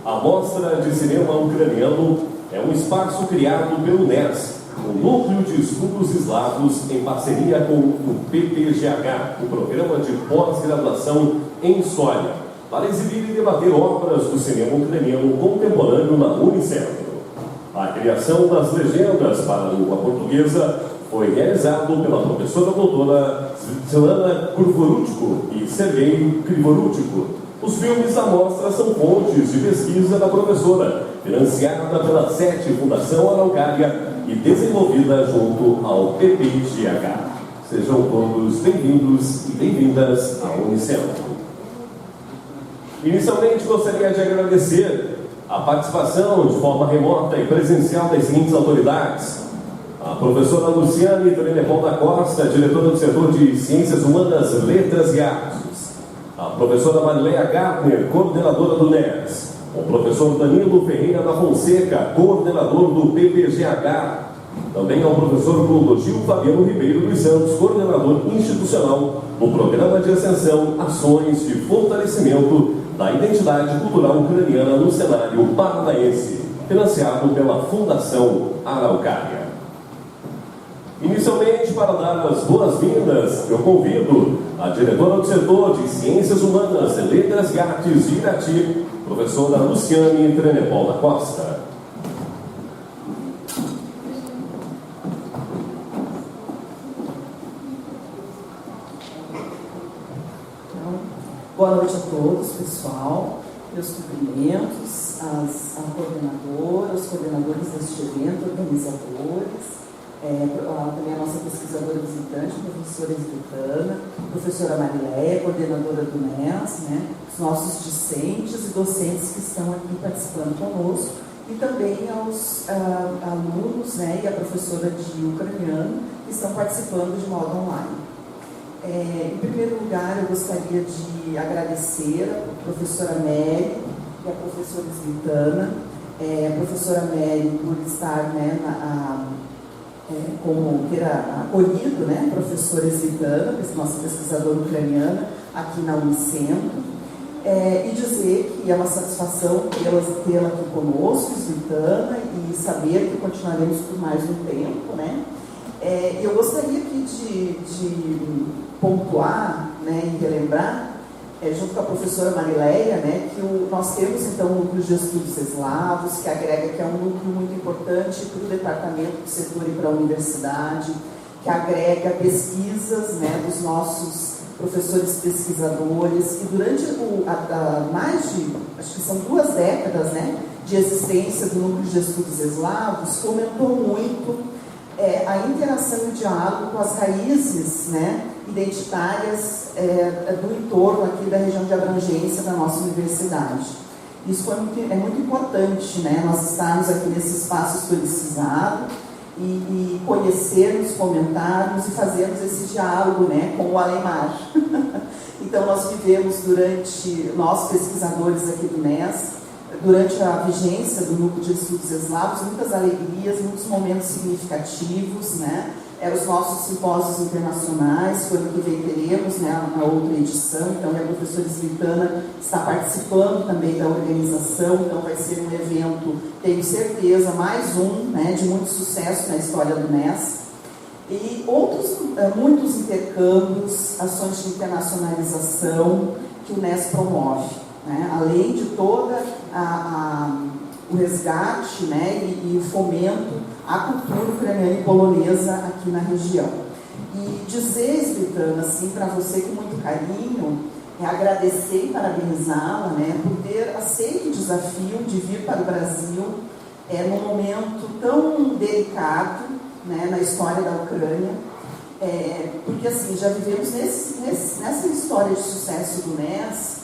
A Mostra de Cinema Ucraniano é um espaço criado pelo NES, o Núcleo de Estudos Eslavos, em parceria com o PPGH, o Programa de Pós-Graduação em História, para exibir e debater obras do cinema ucraniano contemporâneo na Unicentro. A criação das legendas para a língua portuguesa foi realizado pela professora doutora Svetlana Kurvorutko e Sergei Krivorutko. Os filmes da mostra são fontes de pesquisa da professora, financiada pela SET Fundação Araucária e desenvolvida junto ao PPGH. Sejam todos bem-vindos e bem-vindas à Unicentro. Inicialmente, gostaria de agradecer a participação de forma remota e presencial das seguintes autoridades: a professora Luciane Trenepol da Costa, diretora do setor de Ciências Humanas, Letras e Artes; a professora Marileia Gartner, coordenadora do NES; o professor Danilo Ferreira da Fonseca, coordenador do PPGH; também ao professor Clodogil Fabiano Ribeiro dos Santos, coordenador institucional no Programa de Extensão Ações de Fortalecimento da Identidade Cultural Ucraniana no Cenário Paranaense, financiado pela Fundação Araucária. Inicialmente, para dar as boas-vindas, eu convido a diretora do setor de Ciências Humanas, Letras e Artes de Irati, professora Luciane Trenepol da Costa. Boa noite a todos, pessoal. Meus cumprimentos à coordenadora, aos coordenadores deste evento, organizadores, também a nossa pesquisadora visitante, a professora Svetlana, professora Marileia, coordenadora do NES, os nossos discentes e docentes que estão aqui participando conosco, e também aos alunos e a professora de ucraniano que estão participando de modo online. Em primeiro lugar, eu gostaria de agradecer a professora Mary e a professora Svetlana, a professora Mary por estar como ter acolhido a professora Svetlana, nossa pesquisadora ucraniana, aqui na Unicentro, e dizer que é uma satisfação tê-la aqui conosco, Svetlana, e saber que continuaremos por mais um tempo, eu gostaria aqui de pontuar e relembrar, junto com a professora Marileia, que nós temos então o Núcleo de Estudos Eslavos, que agrega, que é um núcleo muito importante para o departamento do setor e para a universidade, que agrega pesquisas dos nossos professores pesquisadores, e durante mais de, acho que são 2 décadas de existência do Núcleo de Estudos Eslavos, fomentou muito a interação e o diálogo com as raízes identitárias do entorno aqui da região de abrangência da nossa universidade. Isso é muito importante, nós estarmos aqui nesse espaço historicizado e conhecermos, comentarmos e fazermos esse diálogo com o além-mar. Então, nós vivemos nós pesquisadores aqui do NES, durante a vigência do Núcleo de Estudos Eslavos, muitas alegrias, muitos momentos significativos, Os nossos simpósios internacionais, que ano que vem teremos, na outra edição. Então, a professora Svetlana está participando também da organização, então vai ser um evento, tenho certeza, mais um, de muito sucesso na história do NES. E muitos intercâmbios, ações de internacionalização que o NES promove. Além de toda o resgate e o fomento à cultura ucraniana e polonesa aqui na região. E dizer, Svetlana, assim, para você com muito carinho, agradecer e parabenizá-la por ter aceito o desafio de vir para o Brasil num momento tão delicado na história da Ucrânia, porque assim, já vivemos nessa história de sucesso do NES.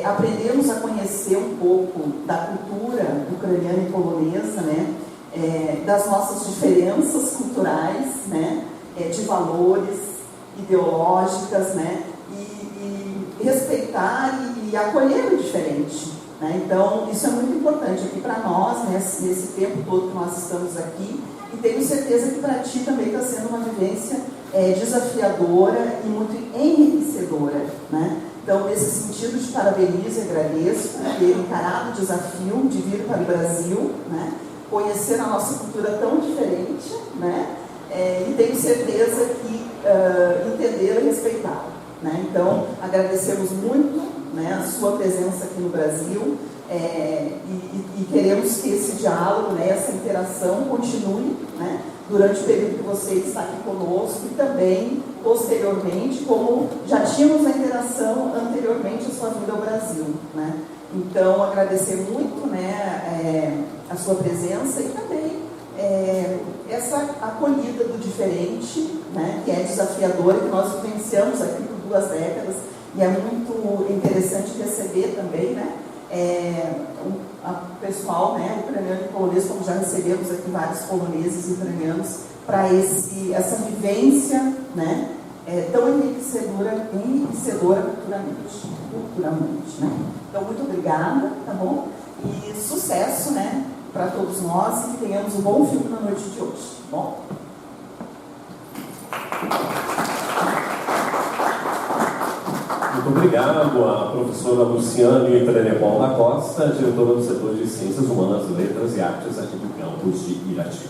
Aprendemos a conhecer um pouco da cultura ucraniana e polonesa, das nossas diferenças culturais, de valores, ideológicas, e respeitar e acolher o diferente. Então, isso é muito importante aqui para nós, nesse tempo todo que nós estamos aqui, e tenho certeza que para ti também está sendo uma vivência desafiadora e muito enriquecedora, Então, nesse sentido, te parabenizo e agradeço por ter encarado o desafio de vir para o Brasil, né? Conhecer a nossa cultura tão diferente, né? E tenho certeza que entender e respeitar. Né? Então, agradecemos muito, né, a sua presença aqui no Brasil e queremos que esse diálogo, né, essa interação continue, né, durante o período que você está aqui conosco e também posteriormente, como já tínhamos a interação anteriormente à sua vinda ao Brasil. Né? Então, agradecer muito, né, a sua presença e também essa acolhida do diferente, né, que é desafiadora, que nós vivenciamos aqui por 2 décadas, e é muito interessante receber também, né, o pessoal, né, ucraniano e polonês, como já recebemos aqui vários poloneses e ucranianos, para essa vivência, né, tão enriquecedora culturalmente, né? Então, muito obrigada, tá bom? E sucesso, né, para todos nós, e que tenhamos um bom filme na noite de hoje, tá bom? Muito obrigado à professora Luciane Trenebol da Costa, diretora do setor de Ciências Humanas, Letras e Artes aqui do campus de Irati.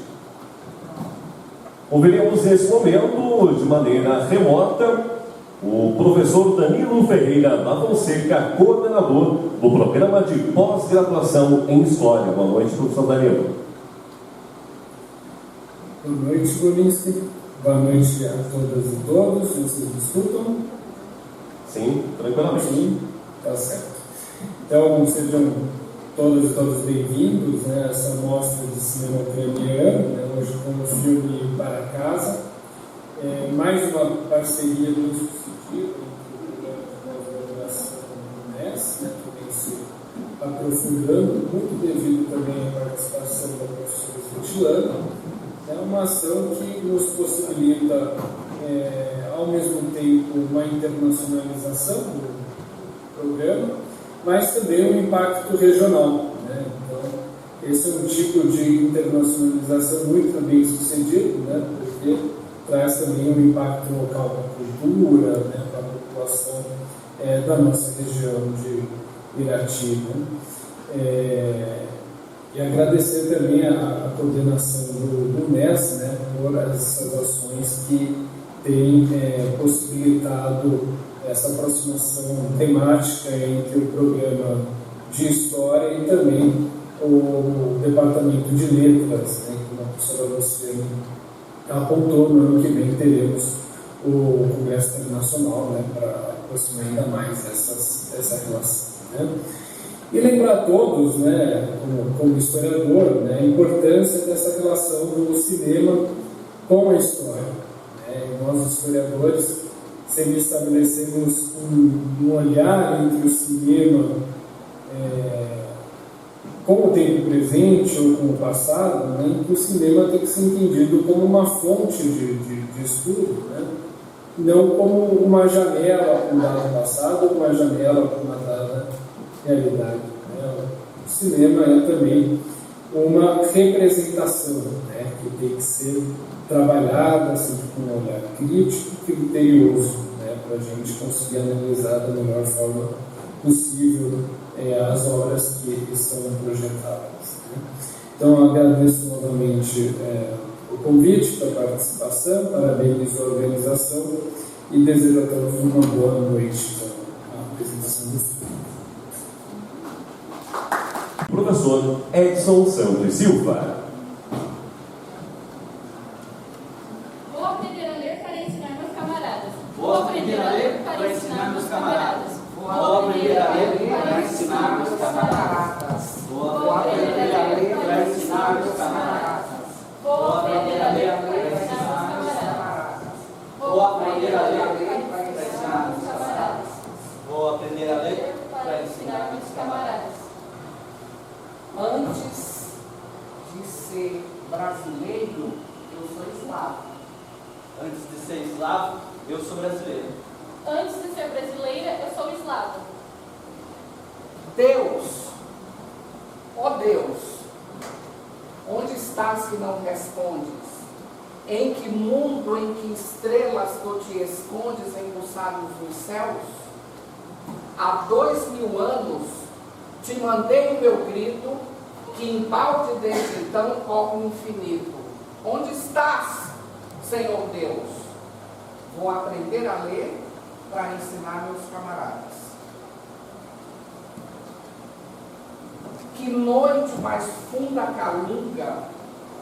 Ouviremos nesse momento, de maneira remota, o professor Danilo Ferreira da Fonseca, coordenador do Programa de Pós-Graduação em História. Boa noite, professor Danilo. Boa noite, Golinski. Boa noite a todas e todos. Vocês me escutam? Sim, tranquilamente. Sim, tá certo. Então, sejam todas e todos bem-vindos, né, a essa mostra de cinema ucraniano, né, hoje com o filme Para Casa. Mais uma parceria muito positiva entre o programa de pós-graduação do UNES, né, que vem se aprofundando, muito devido também à participação da professora Svetlana. É uma ação que nos possibilita, ao mesmo tempo, uma internacionalização do programa, mas também um impacto regional. Né? Então, esse é um tipo de internacionalização muito bem sucedido, né? Porque traz também um impacto local para a cultura, né? Para a população da nossa região de Irati. Né? E agradecer também a coordenação do UNES, né, por essas ações que têm possibilitado essa aproximação temática entre o programa de História e também o Departamento de Letras, né, como a professora Luciane apontou. No ano que vem teremos o Congresso Internacional, né, para aproximar ainda mais essa relação. Né? E lembrar a todos, né, como historiador, né, a importância dessa relação do cinema com a história. Né? Nós, historiadores, sempre estabelecemos um olhar entre o cinema com o tempo presente ou com o passado, né, em que o cinema tem que ser entendido como uma fonte de estudo, né, não como uma janela para um dado passado ou uma janela para uma dada realidade. Né. O cinema é também uma representação, né, que tem que ser trabalhada sempre com um olhar crítico e criterioso, né, para a gente conseguir analisar da melhor forma possível as obras que estão projetadas. Né. Então, agradeço novamente o convite, a participação, parabenizo a organização e desejo a todos uma boa noite para a apresentação do filme. Professor Edson Santos Silva. Vou aprender a ler para ensinar meus camaradas. Vou aprender a ler para ensinar meus camaradas. Vou aprender a ler para ensinar meus camaradas. Vou aprender a ler para ensinar meus camaradas. Vou aprender a ler para ensinar meus camaradas. Vou aprender a ler para ensinar meus camaradas. Vou aprender a ler para ensinar meus camaradas. Antes de ser brasileiro, eu sou eslavo. Antes de ser eslavo, eu sou brasileiro. Antes de ser brasileira, eu sou eslava. Deus, ó Deus, onde estás que não respondes? Em que mundo, em que estrelas tu te escondes embuçados nos céus? Há 2000 anos te mandei o meu grito, que embalde desde então corre o infinito. Onde estás, Senhor Deus? Vou aprender a ler para ensinar meus camaradas. Que noite mais funda calunga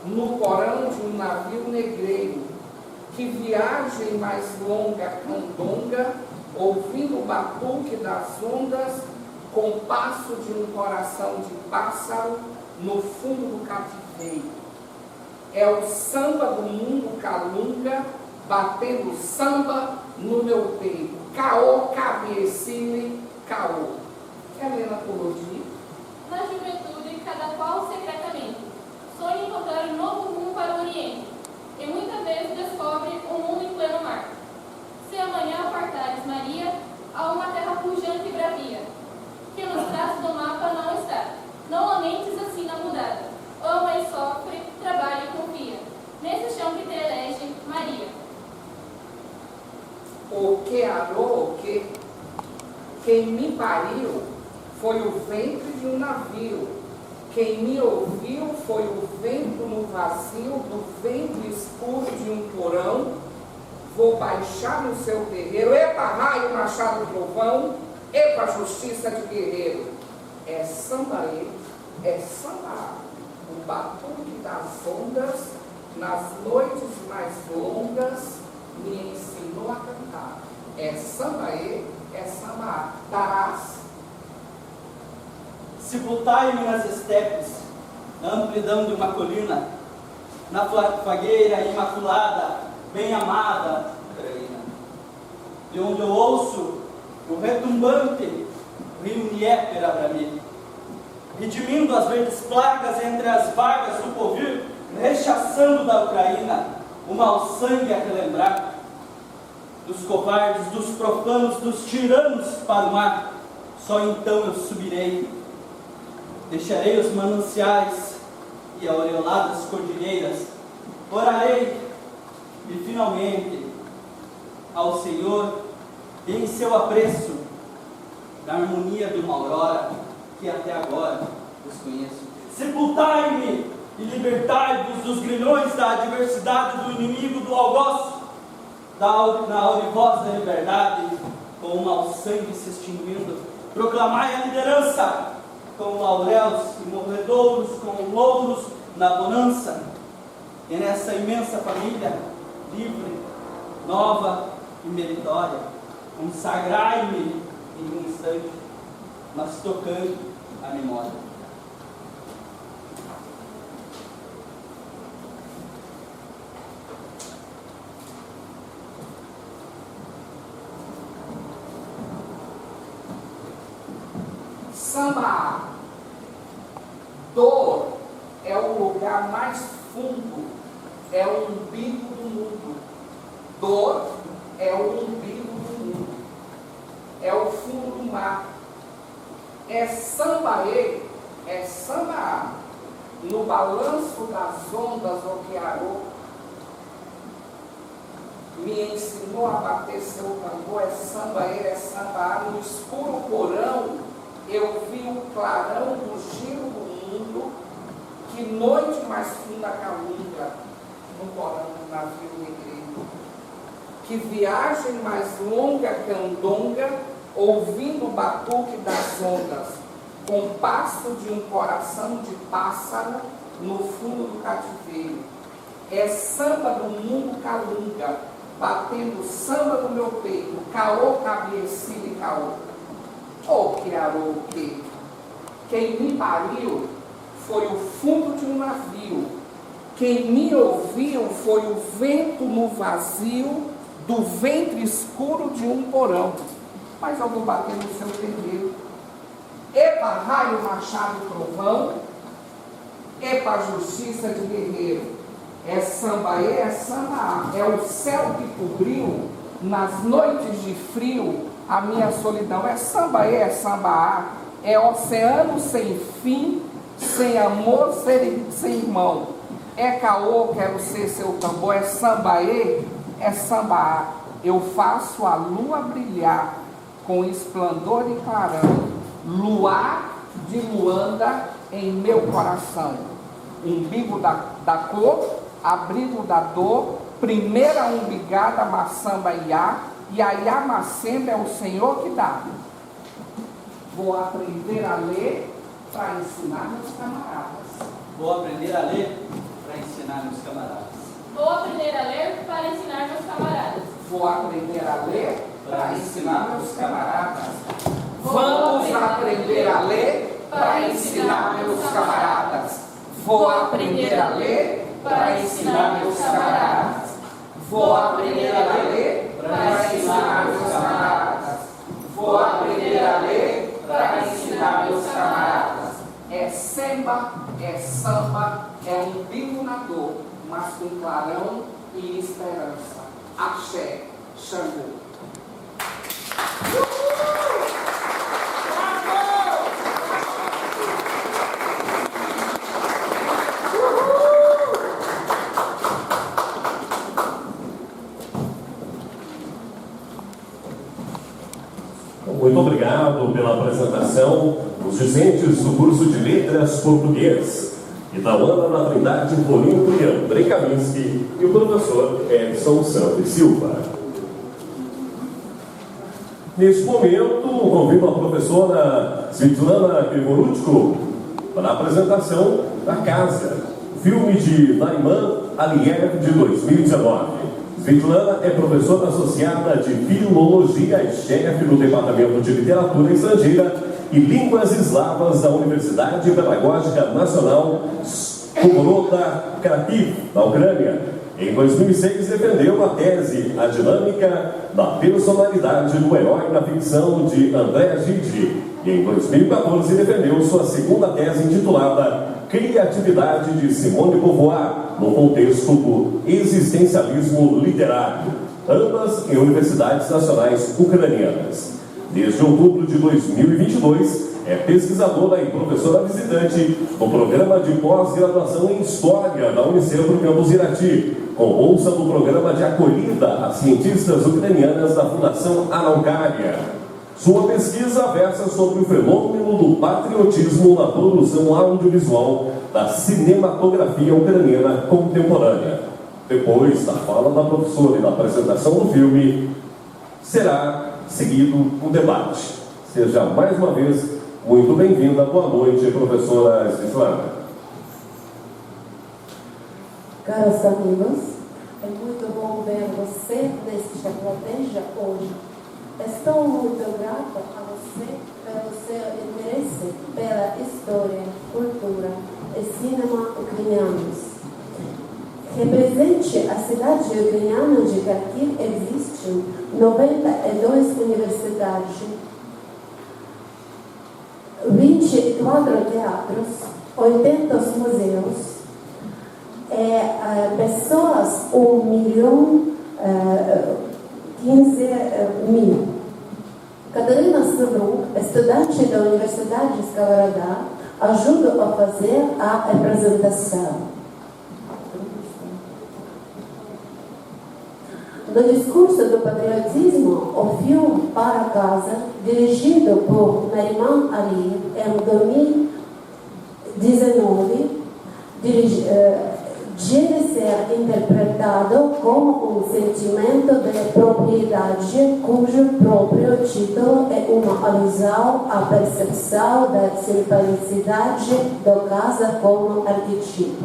no porão de um navio negreiro. Que viagem mais longa candonga, ouvindo o batuque das ondas, com o passo de um coração de pássaro no fundo do cativeiro. É o samba do mundo calunga, batendo samba no meu peito. Caô, cabiecile, caô. Helena Colodi. Na juventude, cada qual secretamente sonha encontrar um novo rumo para o Oriente, e muitas vezes descobre um mundo em pleno mar. Se amanhã apartares Maria, há uma terra pujante e bravia, que nos traços do mapa não está. Não lamentes assim na mudada. Ama e sofre, trabalha e confia. Nesse chão que te elege, Maria. O que arou, o que? Quem me pariu foi o ventre de um navio. Quem me ouviu foi o vento no vazio do ventre escuro de um porão. Vou baixar no seu terreiro, epa raio, machado trovão, epa justiça de guerreiro. É sambaê, é samba, o batuque das ondas, nas noites mais longas, me ensinou a cantar. É sambaê, é samba, darás. Sepultai-me nas estepes, na amplidão de uma colina, na fagueira imaculada, bem amada, Ucraína, de onde eu ouço o retumbante rio Dnieper a bramir, redimindo as verdes placas entre as vagas do povir, rechaçando da Ucraína o mau sangue a relembrar, dos covardes, dos profanos, dos tiranos para o mar. Só então eu subirei, deixarei os mananciais e aureoladas cordilheiras, orarei e finalmente ao Senhor em seu apreço, da harmonia de uma aurora que até agora desconheço. Sepultai-me e libertai-vos dos grilhões da adversidade do inimigo do algoz, na aurivoz da liberdade, com o mau sangue se extinguindo. Proclamai a liderança com lauréus e morredouros, com louros na bonança. E nessa imensa família, livre, nova e meritória, consagrai-me em um instante, mas tocando a memória. Samba, dor é o lugar mais fundo, é o umbigo do mundo. Dor é o umbigo do mundo, é o fundo do mar. É sambaê, é samba, no balanço das ondas o que arou. Me ensinou a bater seu tambor, é sambaê, é samba. No escuro porão eu vi o clarão do giro do mundo, que noite mais funda calunga no porão do navio negreiro. Que viagem mais longa candonga, ouvindo o batuque das ondas, com passo de um coração de pássaro no fundo do cativeiro. É samba do mundo calunga, batendo samba no meu peito, caô, cabiecile, caô. Oh, que arou, que quem me pariu foi o fundo de um navio. Quem me ouviu foi o vento no vazio do ventre escuro de um porão. Mas eu vou bater no seu terreiro. Epa, raio, machado, trovão. Epa, justiça de guerreiro. É sambaê, é samba, é o céu que cobriu nas noites de frio a minha solidão. É sambaê, é samba, é oceano sem fim, sem amor, sem irmão. É caô, quero ser seu tambor. É sambaê, é samba. Eu faço a lua brilhar com esplendor e clarão, luar de Luanda em meu coração. Umbigo da cor, abrigo da dor, primeira umbigada maçamba iá, e a Iamacemba é o Senhor que dá. Vou aprender a ler para ensinar meus camaradas. Vou aprender a ler para ensinar meus camaradas. Vou aprender a ler para ensinar meus camaradas. Vou aprender a ler para ensinar meus camaradas. Vamos aprender a ler para ensinar meus camaradas. Vou aprender a ler para ensinar meus camaradas. Vou aprender a ler para ensinar meus camaradas. Vou aprender a ler para ensinar meus camaradas. É samba, é samba, é um bico na dor, mas com clarão e esperança. Axé, Xangô. Muito obrigado pela apresentação, os discentes do curso de Letras Português, Itauana da Trindade Florinto e Andrei Kaminski, e o professor Edson Santos Silva. Neste momento, convido a professora Svetlana Krivorutko para a apresentação da Casa, filme de Nariman Aliyev de 2019. Svetlana é professora associada de Filologia e chefe do Departamento de Literatura Estrangeira e Línguas Eslavas da Universidade Pedagógica Nacional Skobroda Kharkiv, da Ucrânia. Em 2006, defendeu a tese A Dinâmica da Personalidade do Herói na Ficção, de André Gide. E em 2014, defendeu sua segunda tese intitulada Criatividade, de Simone de Beauvoir, no contexto do existencialismo literário, ambas em universidades nacionais ucranianas. Desde outubro de 2022, é pesquisadora e professora visitante do programa de pós-graduação em História da Unicentro Campus Irati, com bolsa do programa de acolhida a cientistas ucranianas da Fundação Araucária. Sua pesquisa versa sobre o fenômeno do patriotismo na produção audiovisual da cinematografia ucraniana contemporânea. Depois da fala da professora e da apresentação do filme, será seguido um debate. Seja mais uma vez muito bem-vinda. Boa noite, professora Svetlana. Caros amigos, é muito bom ver você nesta plateia hoje. Estou muito grata a você pelo seu interesse pela história, cultura e cinema ucranianos. Represente a cidade ucraniana de Kharkiv, existem 92 universidades, 24 teatros, 80 museus, pessoas 1.015.000. Catarina Sabruk, estudante da Universidade de Skovoroda, ajuda a fazer a apresentação. No discurso do patriotismo, o filme Para Casa, dirigido por Nariman Aliyev em 2019, deve ser interpretado como um sentimento de propriedade cujo próprio título é uma alusão à percepção da simplicidade da casa como arquétipo.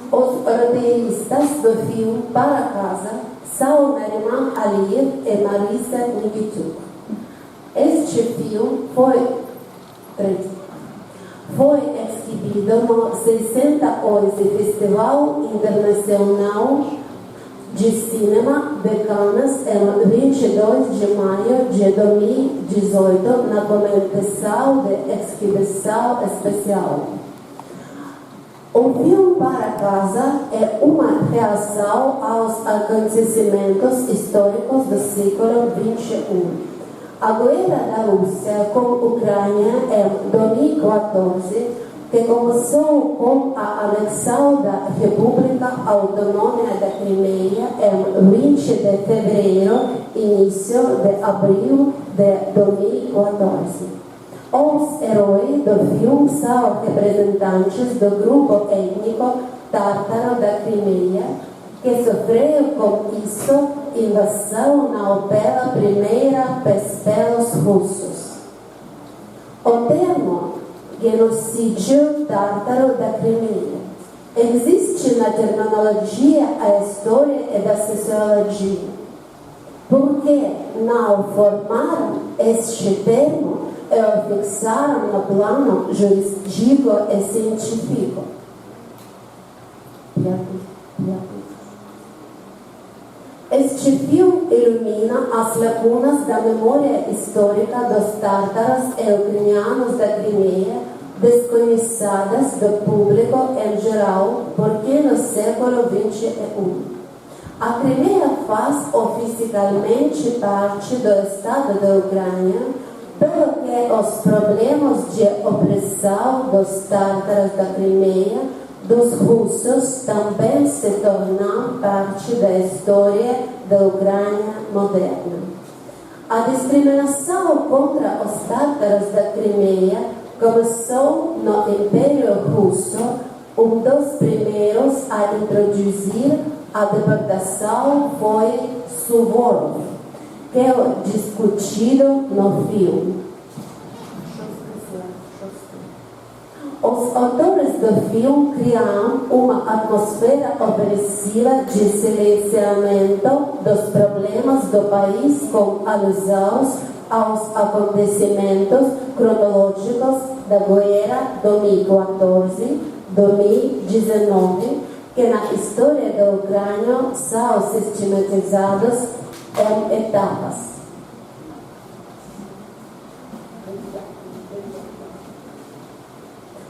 Os roteiristas do filme Para Casa são Nariman Aliyev e Marisa Nikituk. Este filme foi exibido no 68º Festival Internacional de Cinema de Cannes em 22 de maio de 2018, na competição de exibição especial. O filme Para Casa é uma reação aos acontecimentos históricos do século XXI. A guerra da Rússia com a Ucrânia em 2014 que começou com a anexão da República Autônoma da Crimeia em 20 de fevereiro, início de abril de 2014. Os heróis do filme são representantes do grupo étnico tártaro da Crimeia, que sofreu com isso invasão não pela primeira vez pelos russos. O termo genocídio tártaro da Crimeia existe na terminologia, a história e da sociologia. Por que não formaram este termo e o fixaram no plano jurídico e científico? Este filme ilumina as lacunas da memória histórica dos tártaros e ucranianos da Crimeia, desconhecidas do público em geral, porque no século XXI. A Crimeia faz oficialmente parte do Estado da Ucrânia, pelo que os problemas de opressão dos tártaros da Crimeia dos russos também se tornam parte da história da Ucrânia moderna. A discriminação contra os tártaros da Crimeia começou no Império Russo, um dos primeiros a introduzir a deportação foi Suvorov, que é discutido no filme. Os autores do filme criam uma atmosfera opressiva de silenciamento dos problemas do país com alusões aos acontecimentos cronológicos da guerra 2014-2019, que na história da Ucrânia são sistematizados em etapas.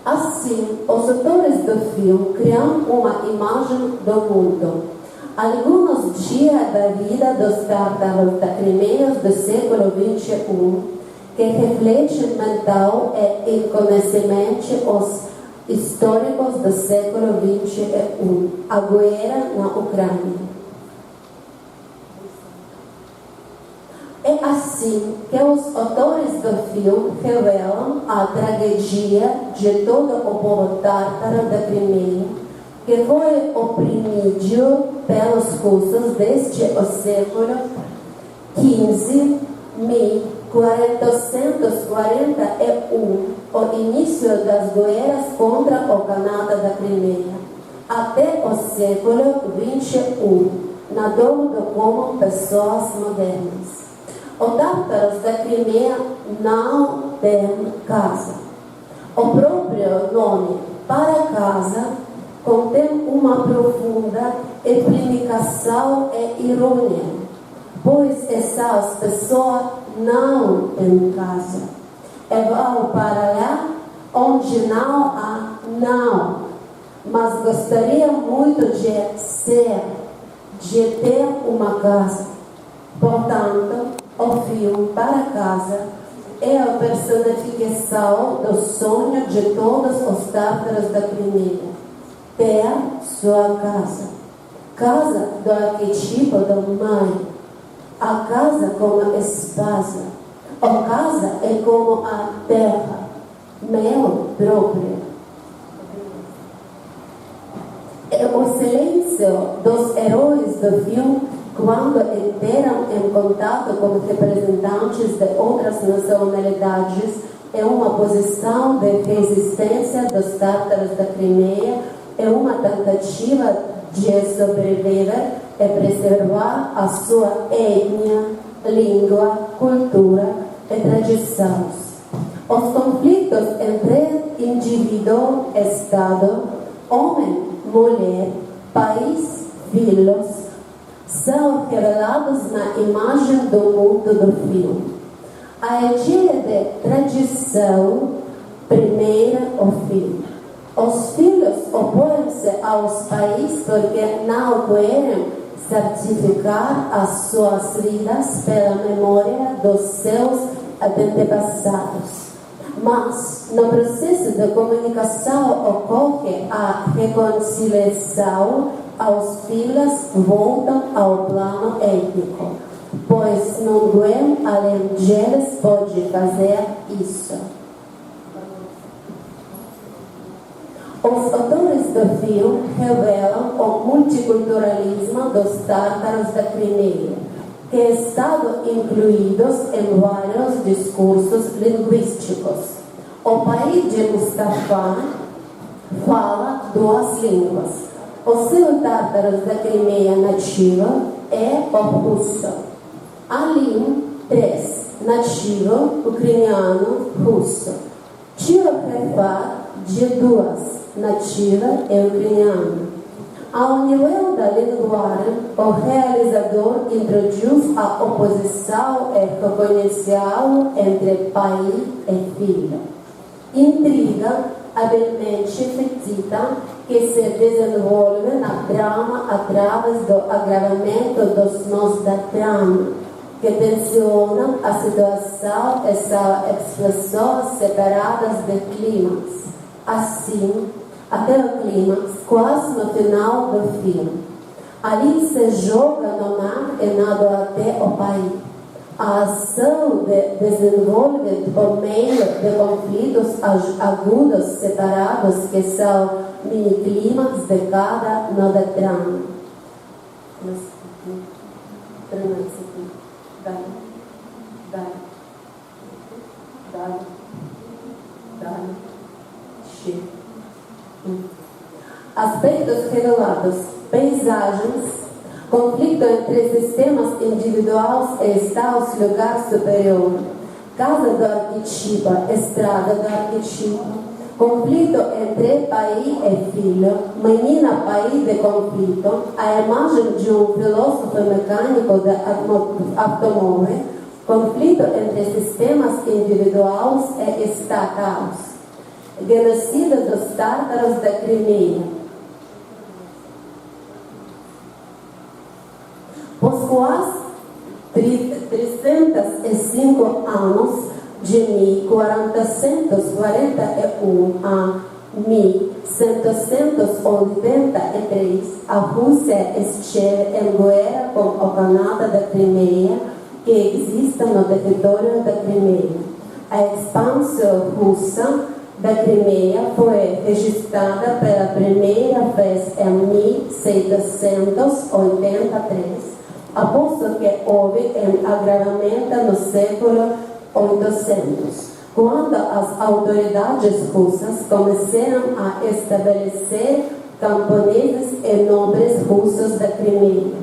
Assim, os autores do filme criam uma imagem do mundo. Alguns dias da vida dos tártaros da Crimeia do século XXI, que refletem mental e inconhecentemente os históricos do século XXI, a guerra na Ucrânia. É assim que os autores do filme revelam a tragédia de todo o povo tártaro da Crimeia, que foi oprimido pelos russos desde o século XV, 1441, o início das guerras contra o Khanat da Crimeia, até o século XXI, nadando como pessoas modernas. Os tártaros da Crimeia não têm casa. O próprio nome para casa contém uma profunda implicação e ironia, pois essas pessoas não têm casa e vão para lá onde não há não, mas gostariam muito de ser, de ter uma casa. Portanto, o filme Para Casa é a personificação do sonho de todos os tártaros da Crimeia, ter sua casa. Casa do arquetipo da mãe. A casa como esposa. A casa é como a terra, meu próprio. O silêncio dos heróis do filme, quando entram em contato com representantes de outras nacionalidades, é uma posição de resistência dos tártaros da Crimeia, é uma tentativa de sobreviver e preservar a sua etnia, língua, cultura e tradições. Os conflitos entre indivíduo e Estado, homem, mulher, país, filhos, são revelados na imagem do mundo do filme. A ideia de tradição primeira o filme. Os filhos opõem-se aos pais porque não querem certificar as suas vidas pela memória dos seus antepassados. Mas, no processo de comunicação ocorre a reconciliação, os filhos voltam ao plano étnico, pois ninguém além deles pode fazer isso. Os autores do filme revelam o multiculturalismo dos tártaros da Crimeia, que estão incluídos em vários discursos linguísticos. O país de Mustafa fala duas línguas. O seu tártaro da Crimeia nativa é o russo. Alim, 3, nativo, ucraniano, russo. Tio-Refat, de 2, nativa e ucraniano. Ao nível da linguagem, o realizador introduz a oposição e reconheceu entre pai e filho. Intriga habilmente fictícia que se desenvolve na trama através do agravamento dos nós da trama, que tensionam a situação e são expressões separadas de clímax. Assim, até o clímax, quase no final do filme. Ali se joga no mar e nada até o país. A ação desenvolve por meio de conflitos agudos separados que são mini-clímax de cada nova trama. Aspectos revelados, paisagens, conflito entre sistemas individuais e estados lugar superior, casa do arquetipo, estrada do arquetipo, conflito entre pai e filho, menina pai de conflito, a imagem de um filósofo mecânico de automóvel, conflito entre sistemas individuais e estatais, genocídio dos tártaros da Crimeia. Os quase 305 anos de 1441 a 1183, a Rússia esteve em guerra com o Canadá da Crimeia, que existe no território da Crimeia. A expansão russa da Crimeia foi registrada pela primeira vez em 1683. Aposto que houve um agravamento no século 800, quando as autoridades russas começaram a estabelecer camponeses e nobres russos da Crimeia.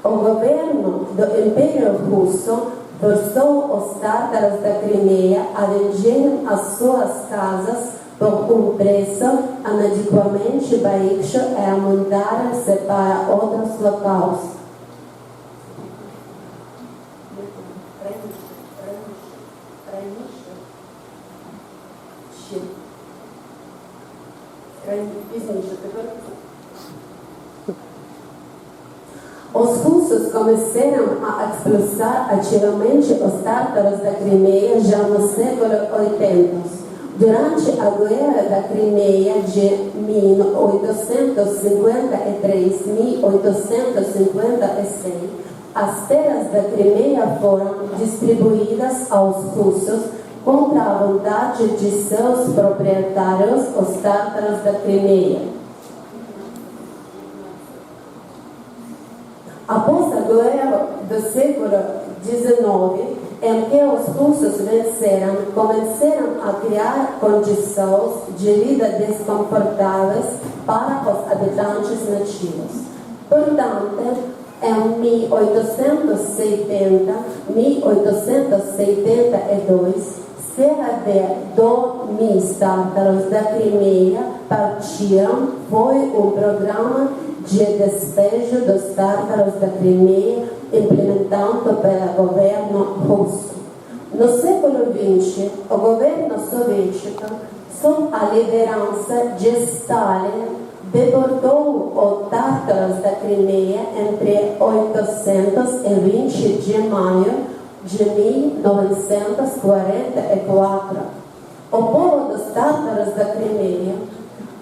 O governo do Império Russo forçou os tártaros da Crimeia a venderem as suas casas por um preço inadequadamente baixo e a mudarem-se para outros locais. Os russos começaram a expulsar ativamente os tártaros da Crimeia já no século 80. Durante a Guerra da Crimeia de 1853-1856, as terras da Crimeia foram distribuídas aos russos contra a vontade de seus proprietários, os tártaros da Crimeia. Após a guerra do século XIX, em que os russos venceram, começaram a criar condições de vida desconfortáveis para os habitantes nativos. Portanto, em 1872, cerca de 2.000 tártaros da Crimeia partiram. Foi um programa de despejo dos tártaros da Crimeia implementado pelo governo russo. No século XX, o governo soviético, sob a liderança de Stalin, deportou os tártaros da Crimeia entre 820 de maio de 1944. O povo dos tártaros da Crimeia,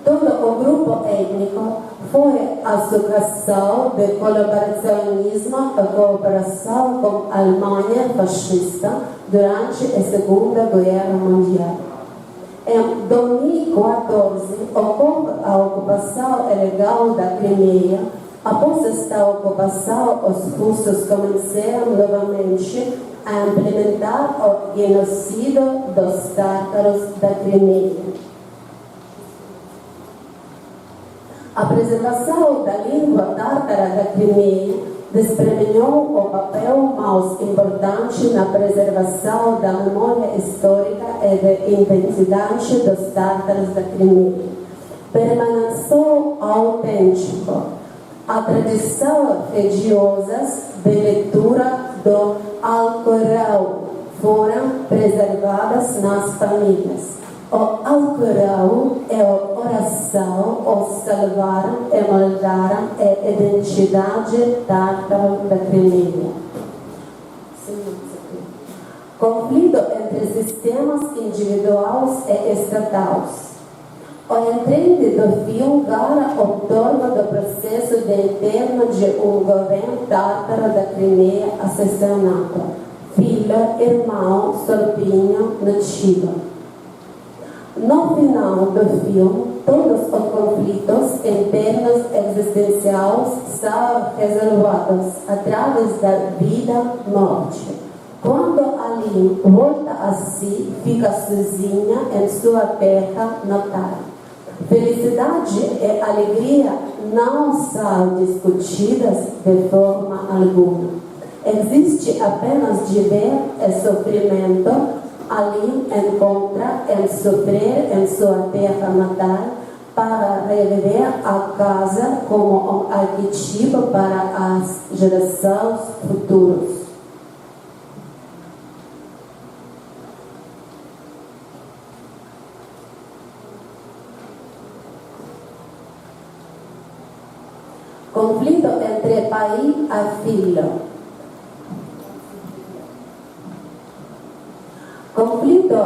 todo o grupo étnico, foi a sucessão do colaboracionismo e cooperação com a Alemanha fascista durante a Segunda Guerra Mundial. Em 2014, ocorre a ocupação ilegal da Crimeia. Após esta ocupação, os russos começaram novamente a implementar o genocídio dos tártaros da Crimeia. A preservação da língua tártara da Crimeia desempenhou o papel mais importante na preservação da memória histórica e da identidade dos tártaros da Crimeia. Permaneceu autêntico. A tradição religiosa de leitura do Alcorão foram preservadas nas famílias. O Alcorão é a oração, o salvaram e moldaram a identidade tártara da Crimeia. Conflito entre sistemas individuais e estatais. O entrante do filme gara o torno do processo de interno de governo tártaro da Crimeia assassinado. Filho, irmão, sobrinho, nativo. No final do filme, todos os conflitos internos existenciais são resolvidos através da vida-morte. Quando Aline volta a si, fica sozinha em sua terra natal. Felicidade e alegria não são discutidas de forma alguma. Existe apenas dever e sofrimento. Aline encontra em sofrer em sua terra natal para reviver a casa como um arquétipo para as gerações futuras. Conflito entre pai e filho. Conflito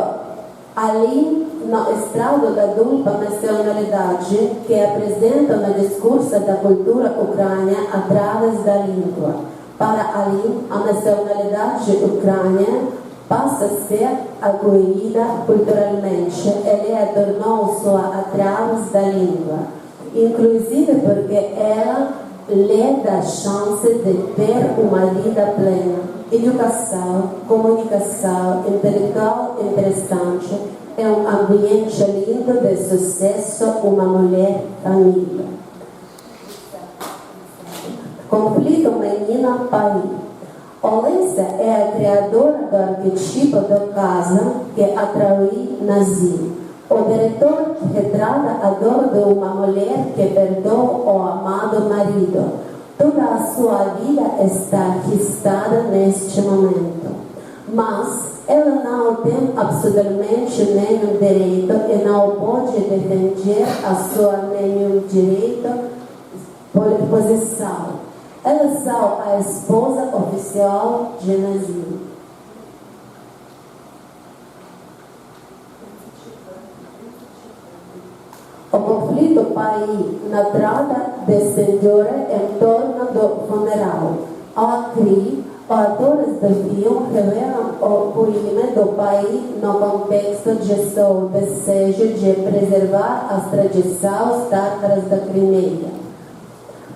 ali no estrado da dupla nacionalidade que apresenta no discurso da cultura ucrânia através da língua. Para Ali, a nacionalidade ucrânia passa a ser acolhida culturalmente. Ela tornou-se através da língua. Inclusive porque ela lhe dá chance de ter uma vida plena, educação, comunicação, intelectual interessante, é um ambiente lindo de sucesso, uma mulher família. Conflito menina-pai. Olesa é a criadora do arquetipo da casa que atraiu Nazim. O diretor retrata a dor de uma mulher que perdeu o amado marido. Toda a sua vida está registrada neste momento. Mas ela não tem absolutamente nenhum direito e não pode defender a sua nenhum direito por posição. Ela é só a esposa oficial de Nazim. O conflito pai na trata de senhora em torno do funeral. Aqui, os atores do filme revelam o poema do pai no contexto de seu desejo de preservar as tradições tártaras da Crimeia.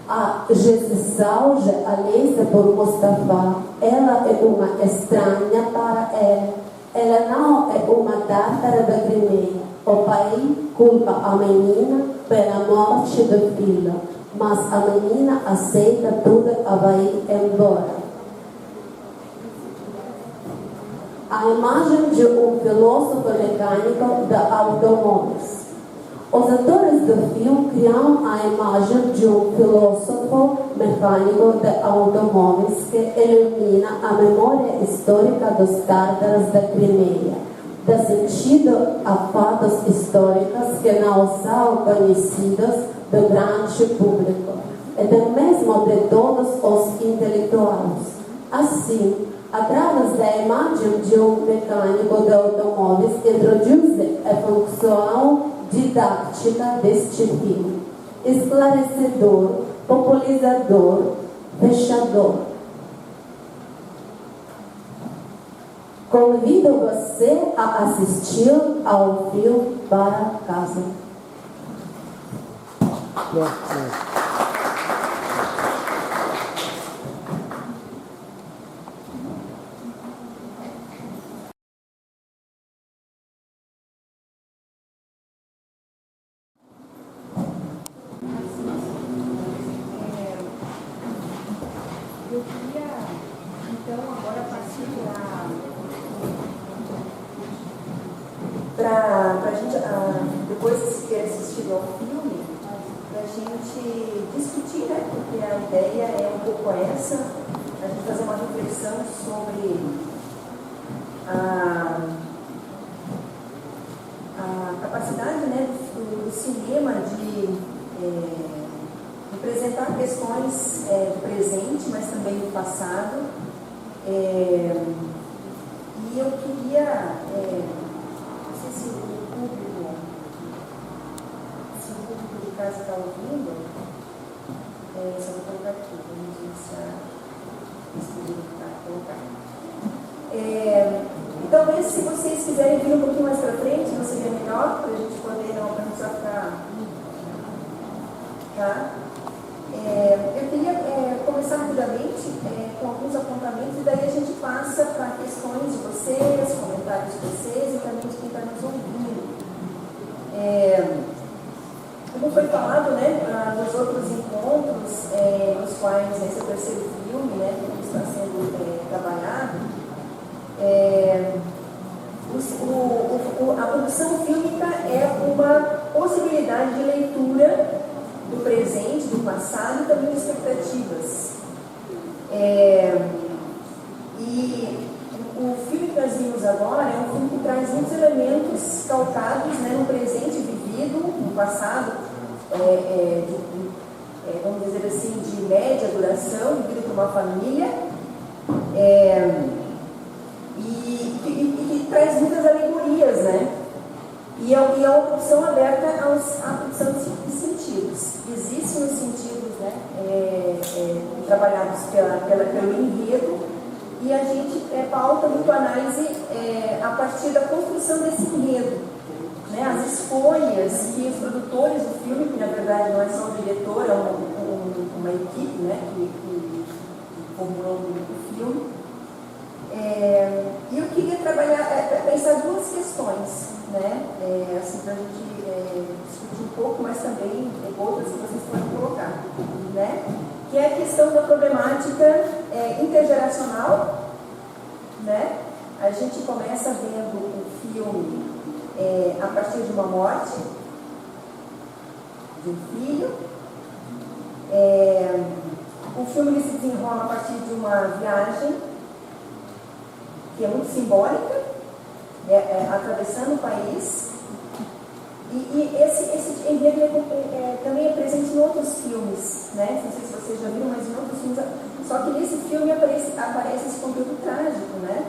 A gestação de Alisa por Mustafa, ela é uma estranha para ele. Ela não é uma tártara da Crimeia. O pai culpa a menina pela morte do filho, mas a menina aceita tudo e vai embora. A imagem de um filósofo mecânico de automóveis. Os atores do filme criam a imagem de um filósofo mecânico de automóveis que ilumina a memória histórica dos tártaros da Crimeia. Dá sentido a fatos históricos que não são conhecidos do grande público e do mesmo de todos os intelectuais. Assim, Através da imagem de um mecânico de automóveis, introduz a função didática deste filme, esclarecedor, popularizador, fechador. Convido você a assistir ao filme para casa. Eu queria, então, agora partir para a gente, depois de ter assistido ao filme, para a gente discutir, né? Porque a ideia é um pouco essa, a gente fazer uma reflexão sobre a capacidade, né, do cinema de representar questões do presente, mas também do passado. E eu queria, não sei se o público de casa está ouvindo, só vou colocar aqui, vamos iniciar esse vídeo que está colocado. Então, se vocês quiserem vir um pouquinho mais para frente, não seria melhor, para a gente poder não só ficar. Tá? Eu queria começar rapidamente com alguns apontamentos e daí a gente passa para questões de vocês, comentários de vocês e também de quem está nos ouvindo. Como foi falado, né, nos outros encontros, nos quais esse é o terceiro filme, né, que está sendo trabalhado, a produção fílmica é uma possibilidade de leitura do presente, do passado e também de expectativas. E o filme que nós vimos agora é um filme que traz muitos elementos calcados, né, no presente vivido, no passado, vamos dizer assim, de média duração, vivido por uma família, e que traz muitas alegorias, né? E é uma produção aberta à produção de sentidos. Existem os sentidos, né, trabalhados pelo enredo, e a gente pauta muito a análise a partir da construção desse enredo. Né, as escolhas que os produtores do filme, que na verdade não é só o diretor, é uma equipe, né, que formulou o filme. E eu queria pensar duas questões, né, assim, para a gente discutir um pouco, mas também outras que vocês podem colocar, né, que é a questão da problemática intergeracional, né. A gente começa vendo o filme a partir de uma morte de um filho. O filme se desenrola a partir de uma viagem que é muito simbólica, atravessando o país. E esse enredo também é presente em outros filmes, né? Não sei se vocês já viram, mas em outros filmes. Só que nesse filme aparece esse conteúdo trágico, né?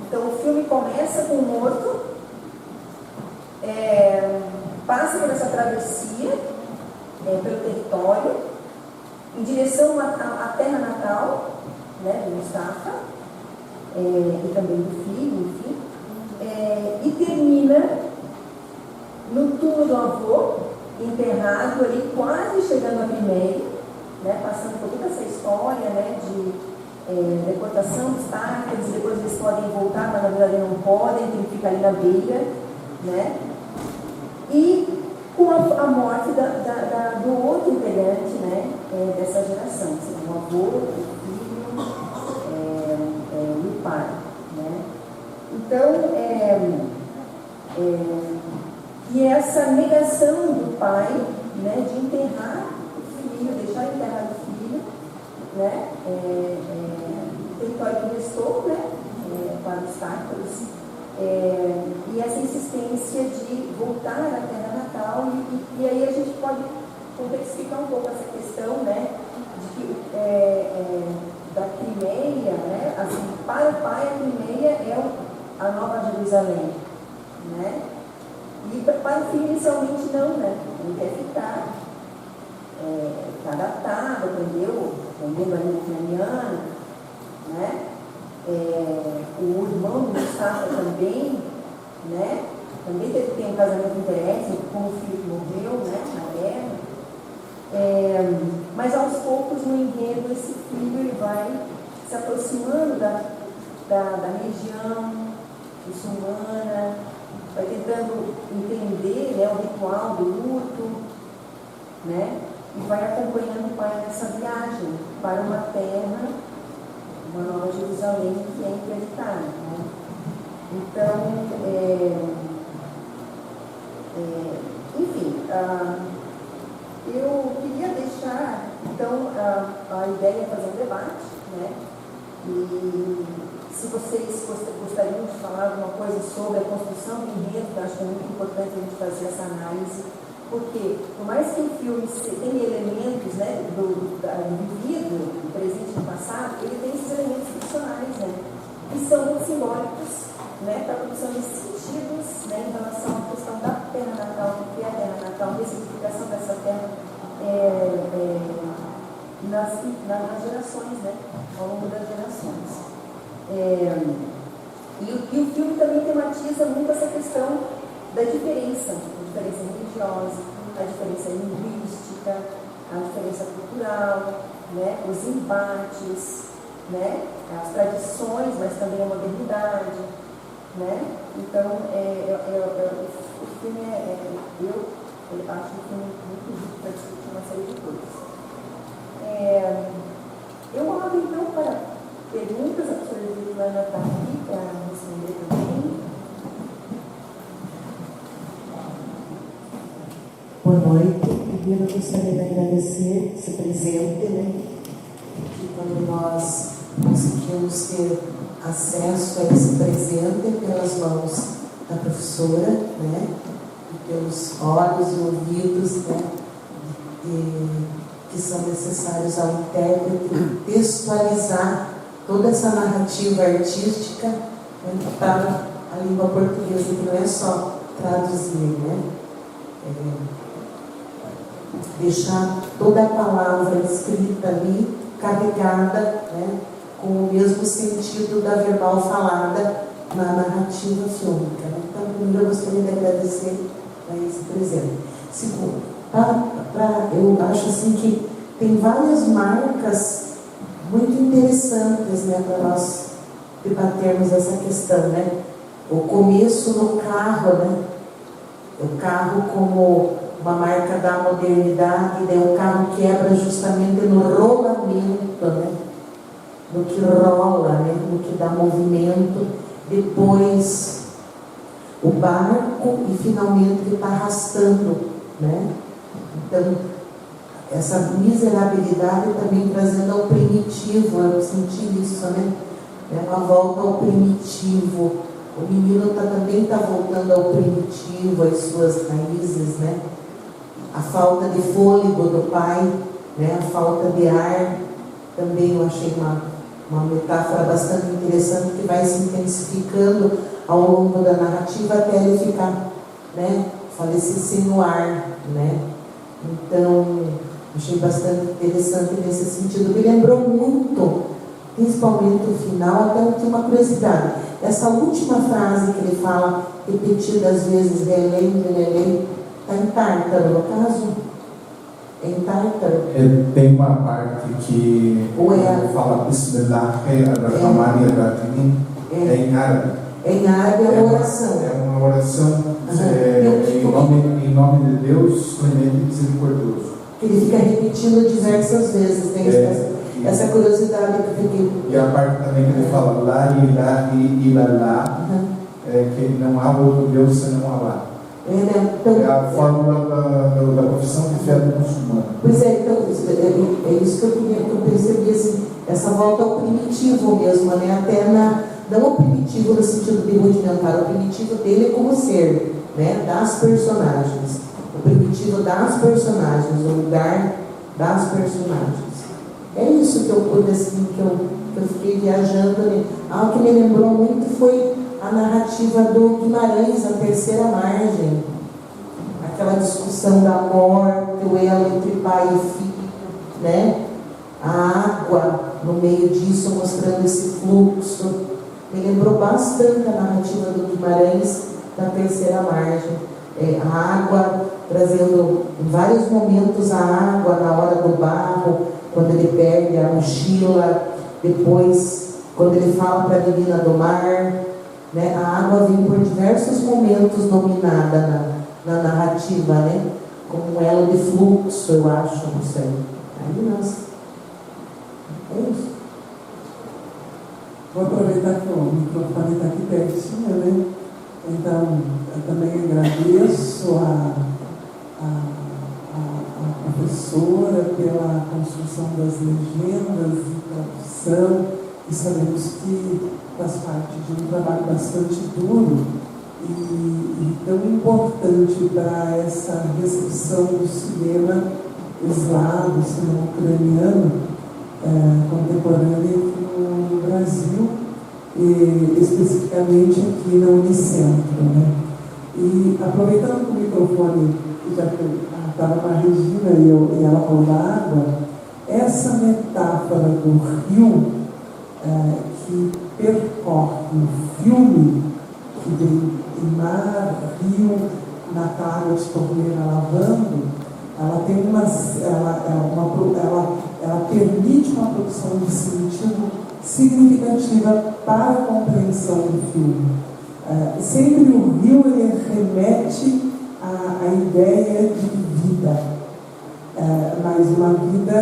Então o filme começa com um morto, passa por essa travessia pelo território, em direção à terra natal, né, do Mustafa, e também do filho, enfim, e termina no túmulo do avô, enterrado ali, quase chegando a Crimeia, né, passando por toda essa história, né, de deportação dos tártaros, e depois eles podem voltar, mas na verdade não podem, tem que ficar ali na beira, né, e com a morte do outro integrante, né, dessa geração, seja, o avô, o filho e o pai, né. Então, e essa negação do pai, né, de enterrar o filho, deixar enterrar o filho, né, o território que restou, né, para os tártaros, e essa insistência de voltar à terra natal, e aí a gente pode complexificar um pouco essa questão, né, de que da Crimeia, né, assim, Para o pai, a Crimeia é a Nova Jerusalém, né? E para o filho, inicialmente, não, né? Ele quer ficar, tá adaptado, aprendendo a língua ucraniana, né? O irmão do Mustafa também, né? Também teve que ter um casamento interessante com o filho que morreu, né? Na guerra. Mas aos poucos, no enredo, esse filho ele vai se aproximando da região muçulmana, vai tentando entender, né, o ritual do luto, né? E vai acompanhando o pai nessa viagem para uma terra, uma Nova Jerusalém que é inacreditável, né? Então, enfim, eu queria deixar, então, a ideia é fazer um debate, né? E se vocês gostariam de falar alguma coisa sobre a construção do enredo, que eu acho que é muito importante a gente fazer essa análise, porque, por mais que o filme tenha elementos, né, do vivido, do presente e do passado, ele tem esses elementos ficcionais, né, que são muito simbólicos, né, para a produção de sentidos, né, em relação à questão da terra natal, o que é a terra natal, a ressignificação dessa terra nas gerações, né, ao longo das gerações. E o filme também tematiza muito essa questão da diferença, a diferença religiosa, a diferença linguística, a diferença cultural, né, os embates, né, as tradições, mas também a modernidade, né? Então, o filme eu acho o filme muito rico para discutir uma série de coisas. Eu abro então para perguntas, a professora Viviana está aqui para responder também. Boa noite. Primeiro eu gostaria de agradecer esse presente, né? Que quando nós conseguimos ter acesso a esse presente pelas mãos da professora, né? E pelos olhos e ouvidos, né? Que são necessários ao intérprete textualizar toda essa narrativa artística, né, para a língua portuguesa, que não é só traduzir, né? Deixar toda a palavra escrita ali, carregada, né, com o mesmo sentido da verbal falada na narrativa fílmica, né? Então, primeiro eu gostaria de agradecer a esse presente. Segundo, eu acho assim que tem várias marcas muito interessantes, né, para nós debatermos essa questão, né? O começo no carro, né? O carro como uma marca da modernidade, né? O carro quebra justamente no rolamento, né? No que rola, né? No que dá movimento. Depois o barco e finalmente ele está arrastando, né? Então, essa miserabilidade também trazendo ao primitivo, eu senti isso, né? É uma volta ao primitivo. O menino também está voltando ao primitivo, às suas raízes, né? A falta de fôlego do pai, né? A falta de ar, também eu achei uma metáfora bastante interessante, que vai se intensificando ao longo da narrativa até ele ficar, né? Falecer sem o ar, né? Então, achei bastante interessante nesse sentido. Me lembrou muito, principalmente o final, até eu tinha uma curiosidade. Essa última frase que ele fala, repetidas vezes, relém, está em tártaro, no caso? É em tártaro? Tem uma parte que fala Bismillah, é em árabe. É em árabe, é uma oração. É uma oração em nome de Deus, clemente e misericordioso. Ele fica repetindo diversas vezes, tem essa curiosidade que eu fiquei. E a parte também que ele fala La ilaha illallah, que não há outro Deus senão Allah. Então, é a fórmula da profissão de fé do muçulmano. Pois é, então, é isso que eu percebi, assim, essa volta ao primitivo mesmo, né? Até não o primitivo no sentido de rudimentar, o primitivo dele é como ser, né? Das personagens. O primitivo das personagens, o lugar das personagens. É isso que que eu pude, assim, que eu fiquei viajando, né? Algo que me lembrou muito foi a narrativa do Guimarães, A Terceira Margem. Aquela discussão da morte, o elo entre pai e filho, né? A água no meio disso, mostrando esse fluxo. Me lembrou bastante a narrativa do Guimarães, da Terceira Margem. A água, trazendo em vários momentos a água na hora do barro, quando ele perde a mochila, depois, quando ele fala para a menina do mar, né? A água vem por diversos momentos dominada na narrativa, né? Como um elo de fluxo, eu acho, não sei. Aí nós. É isso. Vou aproveitar que o microfone está aqui pertinho, né? Então, eu também agradeço a professora pela construção das legendas e tradução, e sabemos que faz parte de um trabalho bastante duro e tão importante para essa recepção do cinema eslavo, cinema ucraniano contemporâneo aqui no Brasil, e especificamente aqui na Unicentro, né? E aproveitando o microfone, já que estava com a Regina e ela falou da água, essa metáfora do rio que percorre o filme, que vem em mar, rio, na água de torneira lavando, ela tem ela permite uma produção de sentido significativa para a compreensão do filme. Sempre o rio ele remete à ideia de vida, mas uma vida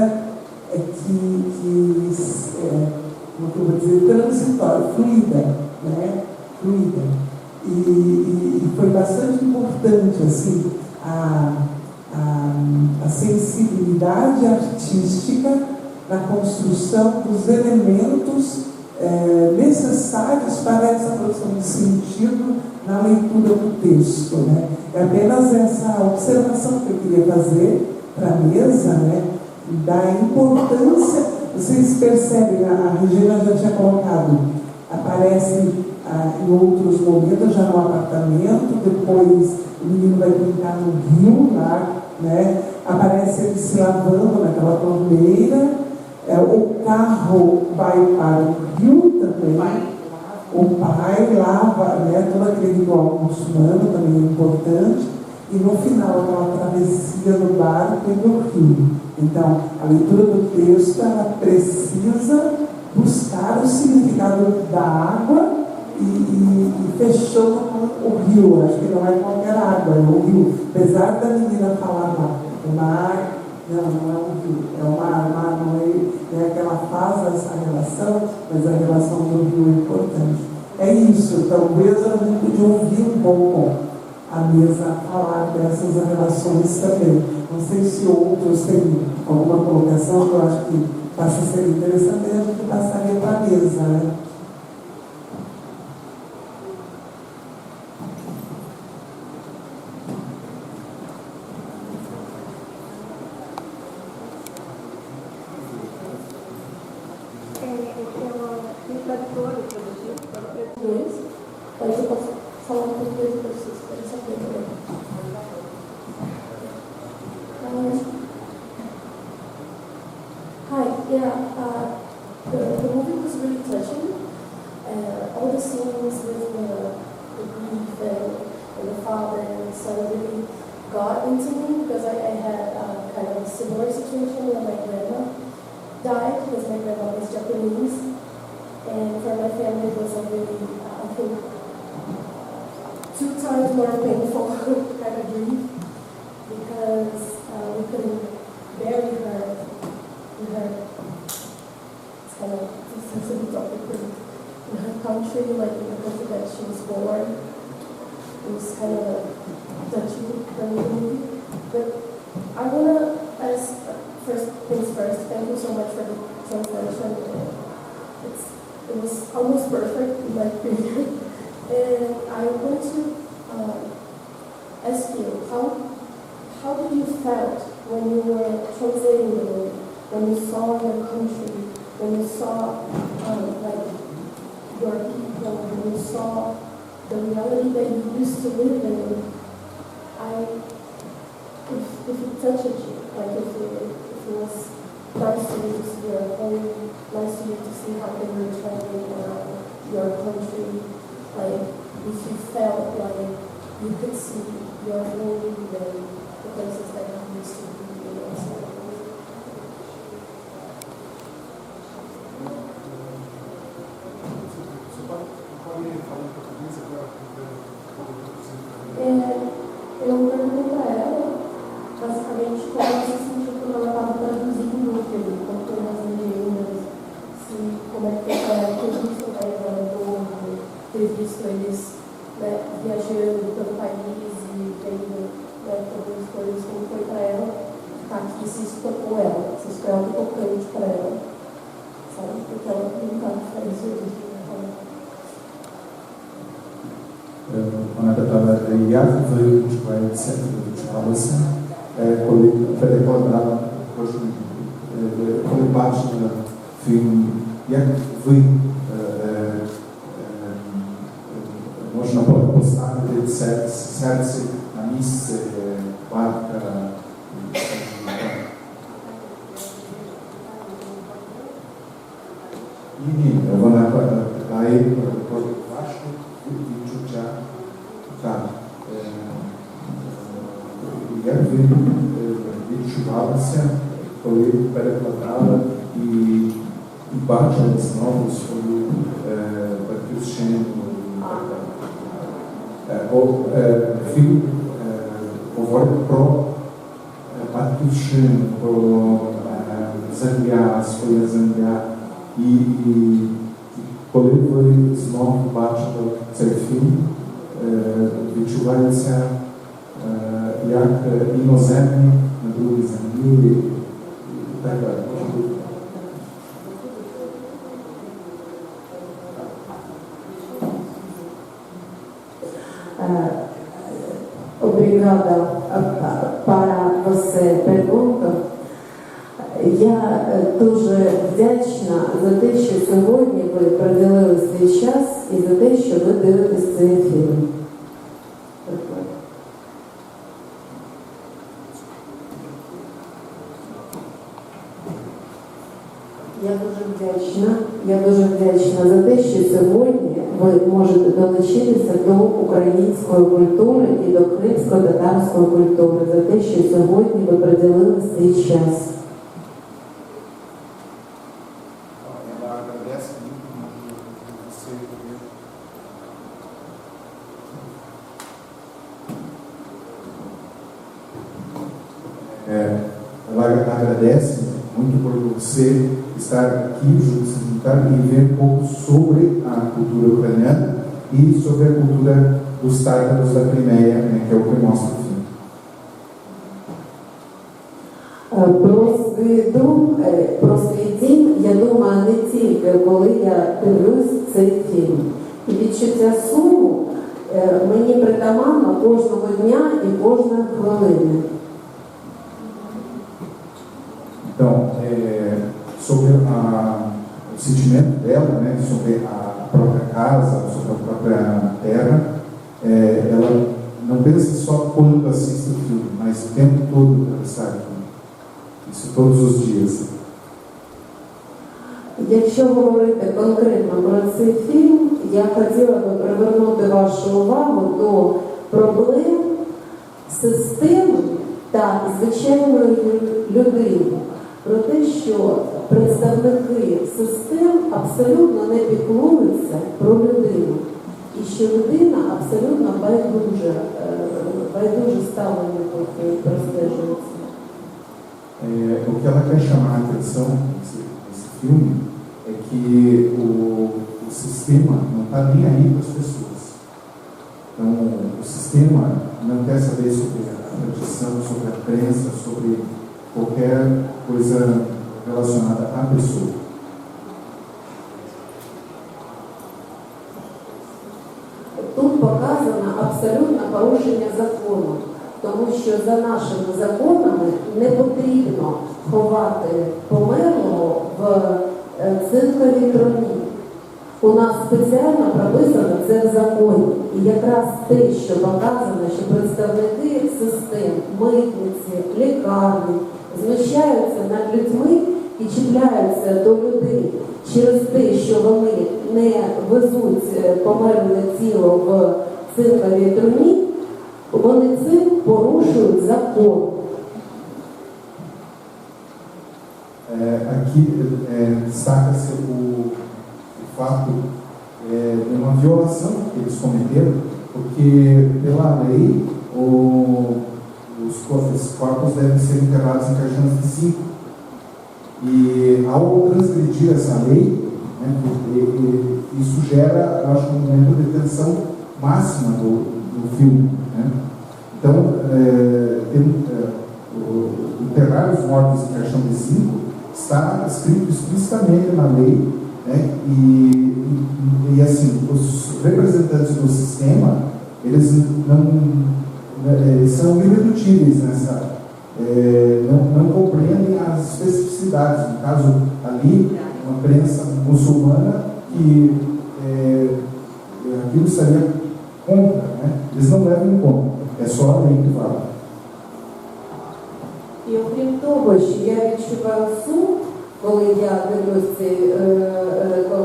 como eu vou dizer, transitória, fluida, né? Fluida. E foi bastante importante assim, a sensibilidade artística na construção dos elementos necessários para essa produção de sentido na leitura do texto, né? É apenas essa observação que eu queria fazer para a mesa, né? Da importância, vocês percebem, a Regina já tinha colocado, aparece em outros momentos, já no apartamento, depois o menino vai brincar no rio lá, né? Aparece ele se lavando naquela torneira, o carro vai para o rio também, o pai lava, né? Todo aquele ritual muçulmano também é importante, e no final aquela travessia no barco e no rio. Então, a leitura do texto, ela precisa buscar o significado da água e fechou com o rio. Acho que não é qualquer água, é o rio. Apesar da menina falar lá, o mar, não é o rio, é o mar não é que ela faz essa relação, mas a relação do rio é importante. É isso, talvez a gente podia ouvir um pouco a mesa falar dessas relações também. Não sei se outros têm alguma colocação, que eu acho que passa a ser interessante, a gente passaria para a mesa, né? Mas eu posso falar um pouquinho para vocês, para saber também. Hi, yeah, the movie was really touching. All the scenes with the grief and the father and the son really got into me, because I had kind of a similar situation when my grandma died, because my grandma was Japanese. And for my family, it was a really, I think, 2 times more painful kind of grief, because we couldn't bury her in her, it's kind of a sensitive topic, in her country, like in the country that she was born. It was kind of a touchy movie. But I want to ask, first things first, thank you so much for the translation. It was almost perfect in my opinion. And I want to ask you, how did you felt when you were translating the movie, when you saw your country saw the reality that you used to live in, if it touched you, like if it was nice to you to see your home, nice to you to see how they were traveling around your country, like if you felt like you could see your home and the places that you used to be, you know, so. Eu perguntei para ela, basicamente, como ela se sentiu quando ela estava traduzindo o filme, como foi nas legendas, como é que foi para ela ter visto o país dela, ter visto eles, né, viajando pelo país e vendo, né, todas as coisas, como foi para ela estar aqui, se isso tocou ela, se isso foi algo tocante para ela, sabe? Porque ela nunca faz isso. Ona já vyučovající, kolik překladala, kolik báčil film, jak vy možno postavili srdce na místě Bárka. Jiný, ona dají vašu відчуття. Так. Як ви відчувалися, коли перекладали і бачили знову свою батьківщину? Фільм говорить про батьківщину, про земля, своя земля. І коли ви знову бачили цей фільм, відчувається як іноземні на другій землі і так далі. Obrigada para você pergunta. Я дуже вдячна за те, що сьогодні ви приділили свій час і за те, що ви дивитесь цей фільм. Я дуже вдячна за те, що сьогодні ви можете долучитися до української культури і до кримсько-татарської культури, за те, що сьогодні ви приділили свій час. Ela agradece muito por você estar aqui, se juntar e ver um pouco sobre a cultura ucraniana e sobre a cultura dos tártaros da Crimeia, né, que é o que mostra o filme. Про свій дім я думаю не тільки, коли я дивлюсь цей фільм. І відчуття суму мені притаманно кожного дня і кожної хвилини. Então, sobre o sentimento dela, né, sobre a própria casa, sobre a própria terra, ela não pensa só quando assiste o filme, mas o tempo todo ela está aqui. Isso todos os dias. Якщо говорити конкретно про цей фільм, я хотіла би привернути вашу увагу до проблем системи та звичайної людини. Про те, що представники систем абсолютно не піклуються про людину. І що людина абсолютно байдуже ставлення тут простежується. O que ela quer chamar a atenção nesse filme é que o sistema não está nem aí para as pessoas. Então, o sistema não quer saber sobre a tradição, sobre a crença, sobre qualquer coisa relacionada à pessoa. Тут показано абсолютно порушення закону, тому що за нашими законами не потрібно ховати померлого в цинковій труні. У нас спеціально прописано це в законі. І якраз те, що показано, що представники систем, митниці, лікарні знущаються над людьми і чіпляються до людей через те, що вони не везуть померле тіло в цинковій труні, вони цим порушують закон. Aqui destaca-se o fato de uma violação que eles cometeram, porque pela lei os corpos devem ser enterrados em caixões de 5. E ao transgredir essa lei, né, isso gera, eu acho, um momento de tensão máxima do filme. Né? Então, enterrar os mortos em caixão de 5 está escrito explicitamente na lei, né? E assim, os representantes do sistema, eles são irredutíveis nessa, não compreendem as especificidades. No caso ali, uma crença muçulmana que aquilo estaria contra, né? Eles não levam em conta, é só a lei que fala. І окрім того, що я відчуваю сум, коли я дивлюся,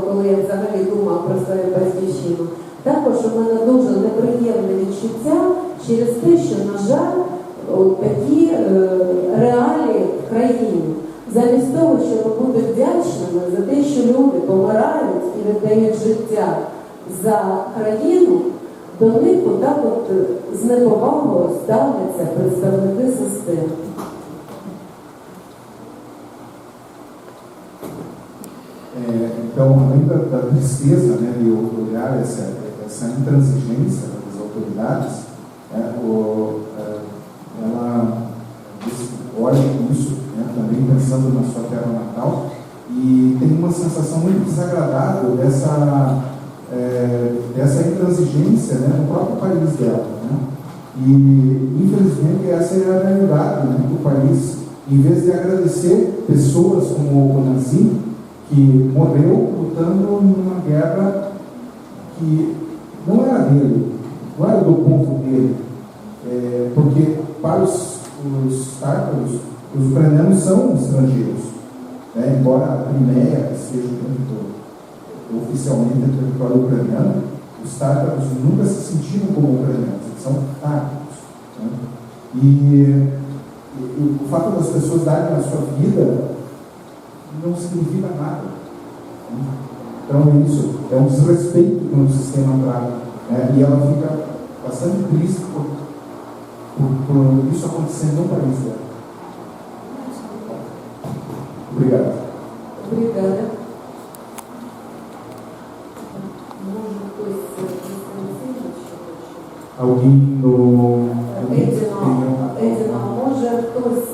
коли я взагалі думав про свою батьківщину, також у мене дуже неприємне відчуття через те, що, на жаль, такі реалії в країні. Замість того, щоб бути вдячними за те, що люди помирають і віддають життя за країну, до них отак от з неповагою ставляться представники системи. Então, além da tristeza, né, de olhar essa intransigência das autoridades, ela olha isso, né, também pensando na sua terra natal, e tem uma sensação muito desagradável dessa intransigência, né, no próprio país dela. Né? E, infelizmente, essa é a realidade, né, do país. Em vez de agradecer pessoas como o Nazim, que morreu lutando numa guerra que não era dele, não era do povo dele, porque para os tártaros, os ucranianos são estrangeiros, né? Embora a Crimeia seja oficialmente território ucraniano, os tártaros nunca se sentiram como ucranianos, eles são tártaros, né? E o fato das pessoas darem a sua vida não significa nada. Então isso é um desrespeito que o sistema traz, né? E ela fica bastante triste por isso acontecer no país dela. Obrigado. Obrigada. Alguém no... Едіна, може хтось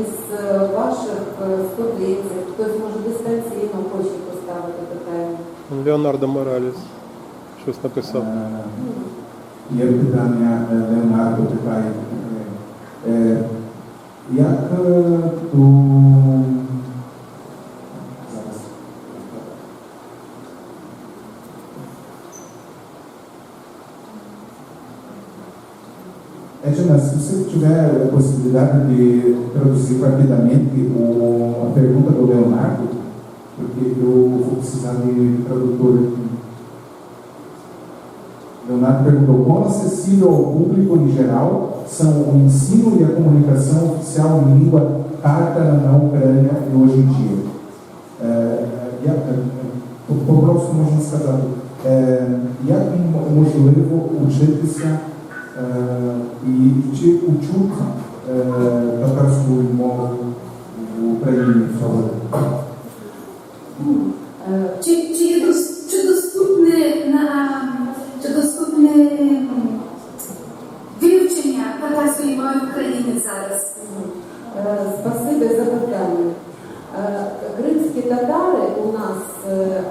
із ваших студентів, хтось може дистанційно хоче поставити питання? Леонардо Моралес щось написав. Є питання Леонардо питає, як Edna, se você tiver a possibilidade de traduzir rapidamente a pergunta do Leonardo, porque eu vou precisar de tradutor aqui. Leonardo perguntou: quão acessível ao público em geral são o ensino e a comunicação oficial em língua tártara na Ucrânia hoje em dia? Poprostu można сказати, jak możliwe uczytися і чи учуть татарську мову в Україні, в favor? Чи доступне вивчення татарської мови в Україні зараз? Спасибі за питання. Кримські татари у нас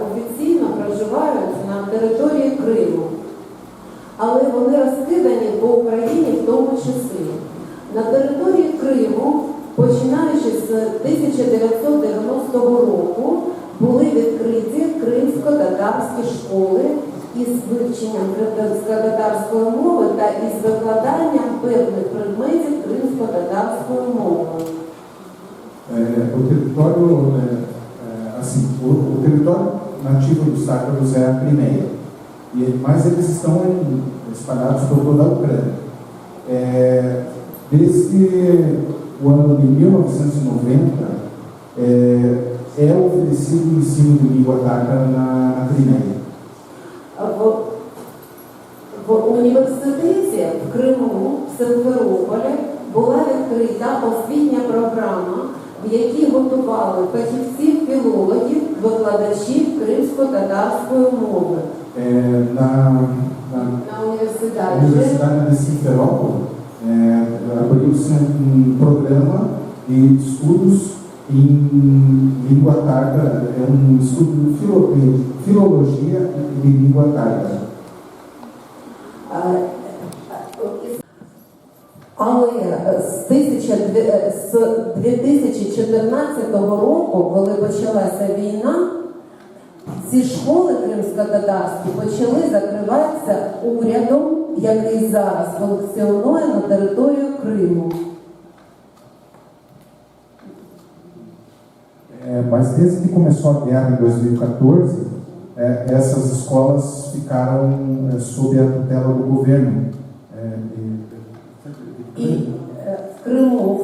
офіційно проживають на території Криму, але вони розкидані по Україні в тому числі. На території Криму, починаючи з 1990 року, були відкриті кримсько-татарські школи із вивченням кримсько-татарської мови та із викладанням певних предметів кримсько-татарської мови. O território nativo dos tártaros é a Crimeia, mas eles estão espalhados por toda a Ucrânia. Desde o ano de 1990, é oferecido o ensino de língua tártara na Crimeia. В університеті в Криму, в Симферополі, була відкрита освітня програма, в якій готували фахівців-філологів, викладачів кримсько-татарської мови. Na Universidade de Simferópole, abriu-se programa de estudos em língua tártara, estudo de filologia de língua tártara. Але з 2014 року, коли почалася війна, ці школи кримсько-татарські почали закриватися урядом, який зараз функціонує на території Криму. Mas desde que começou a guerra em 2014, essas escolas ficaram sob a tutela do governo. І в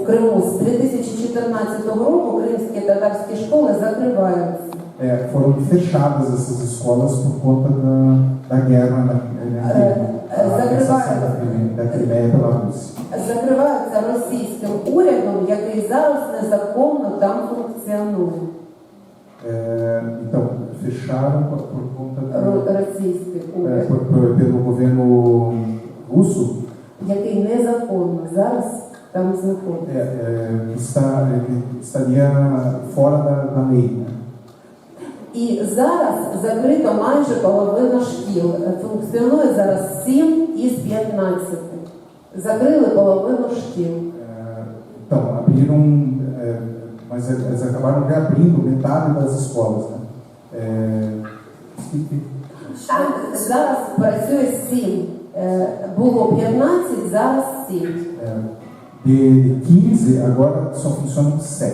Криму з 2014 року кримські татарські школи закриваються. Foram fechadas essas escolas por conta da guerra da Crimeia pela Rússia. Закриваються російським урядом, який зараз незаконно там функціонує. Então, fecharam por conta pelo governo russo, який незаконно зараз там знаходиться. Estaria fora da lei. І зараз закрито майже половина шкіл. Функціонує зараз 7 із 15. Закрили половину шкіл. Então, abriram, mas eles acabaram reabrindo metade das escolas. Зараз працює 7. Було 15, зараз 7. De 15, agora só funcionam 7.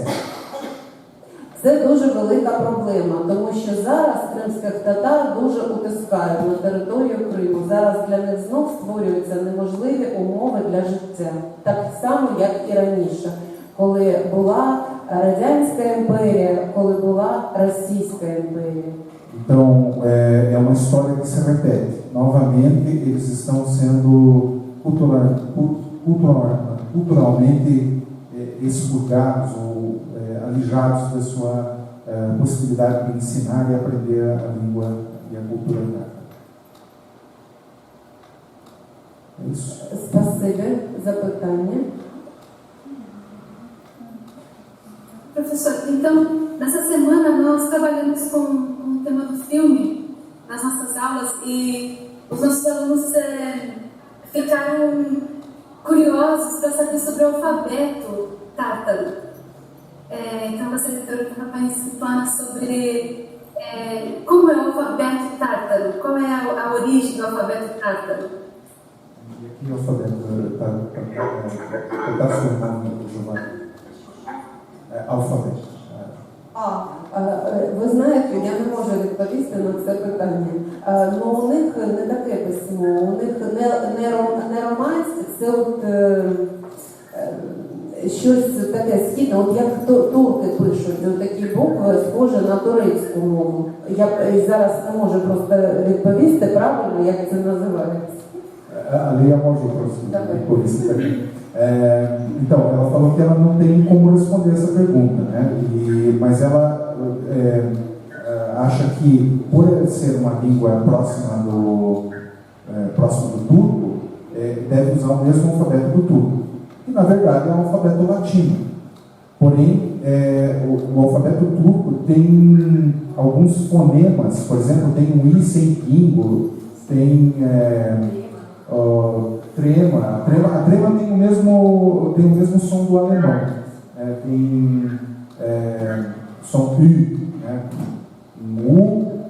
Це дуже велика проблема, тому що зараз кримських татар дуже утискають на територію Криму. Зараз для них знов створюються неможливі умови для життя. Так само, як і раніше, коли була Радянська імперія, коли була Російська імперія. Então, é uma história que se repete. Novamente, eles estão sendo culturalmente expurgados ou alijados da sua possibilidade de ensinar e aprender a língua e a cultura tártara. É isso. Спасибо за питання. Professor, então, nessa semana nós trabalhamos com o tema do filme nas nossas aulas e os nossos alunos ficaram curiosos para saber sobre o alfabeto tártaro. Então, você vai explicar sobre como é o alfabeto tártaro, qual é a origem do alfabeto tártaro. E aqui o alfabeto está formando, Giovanni. Alfabeto. Ви знаєте, я не можу відповісти на це питання. Ну, у них не таке письмо, у них не романське, це от щось таке східне, от як турки пишуть, такі букви схожі на турецьку мову. Я зараз не можу просто відповісти правильно, як це називається. Ali a Monja trouxe também. Então, ela falou que ela não tem como responder essa pergunta, né? Mas ela acha que, por ser uma língua próxima do turco, deve usar o mesmo alfabeto do turco. E, na verdade, é um alfabeto latino. Porém, o alfabeto turco tem alguns fonemas, por exemplo, tem um I sem pingo, tem trema. A trema tem o mesmo som do alemão. Tem som U,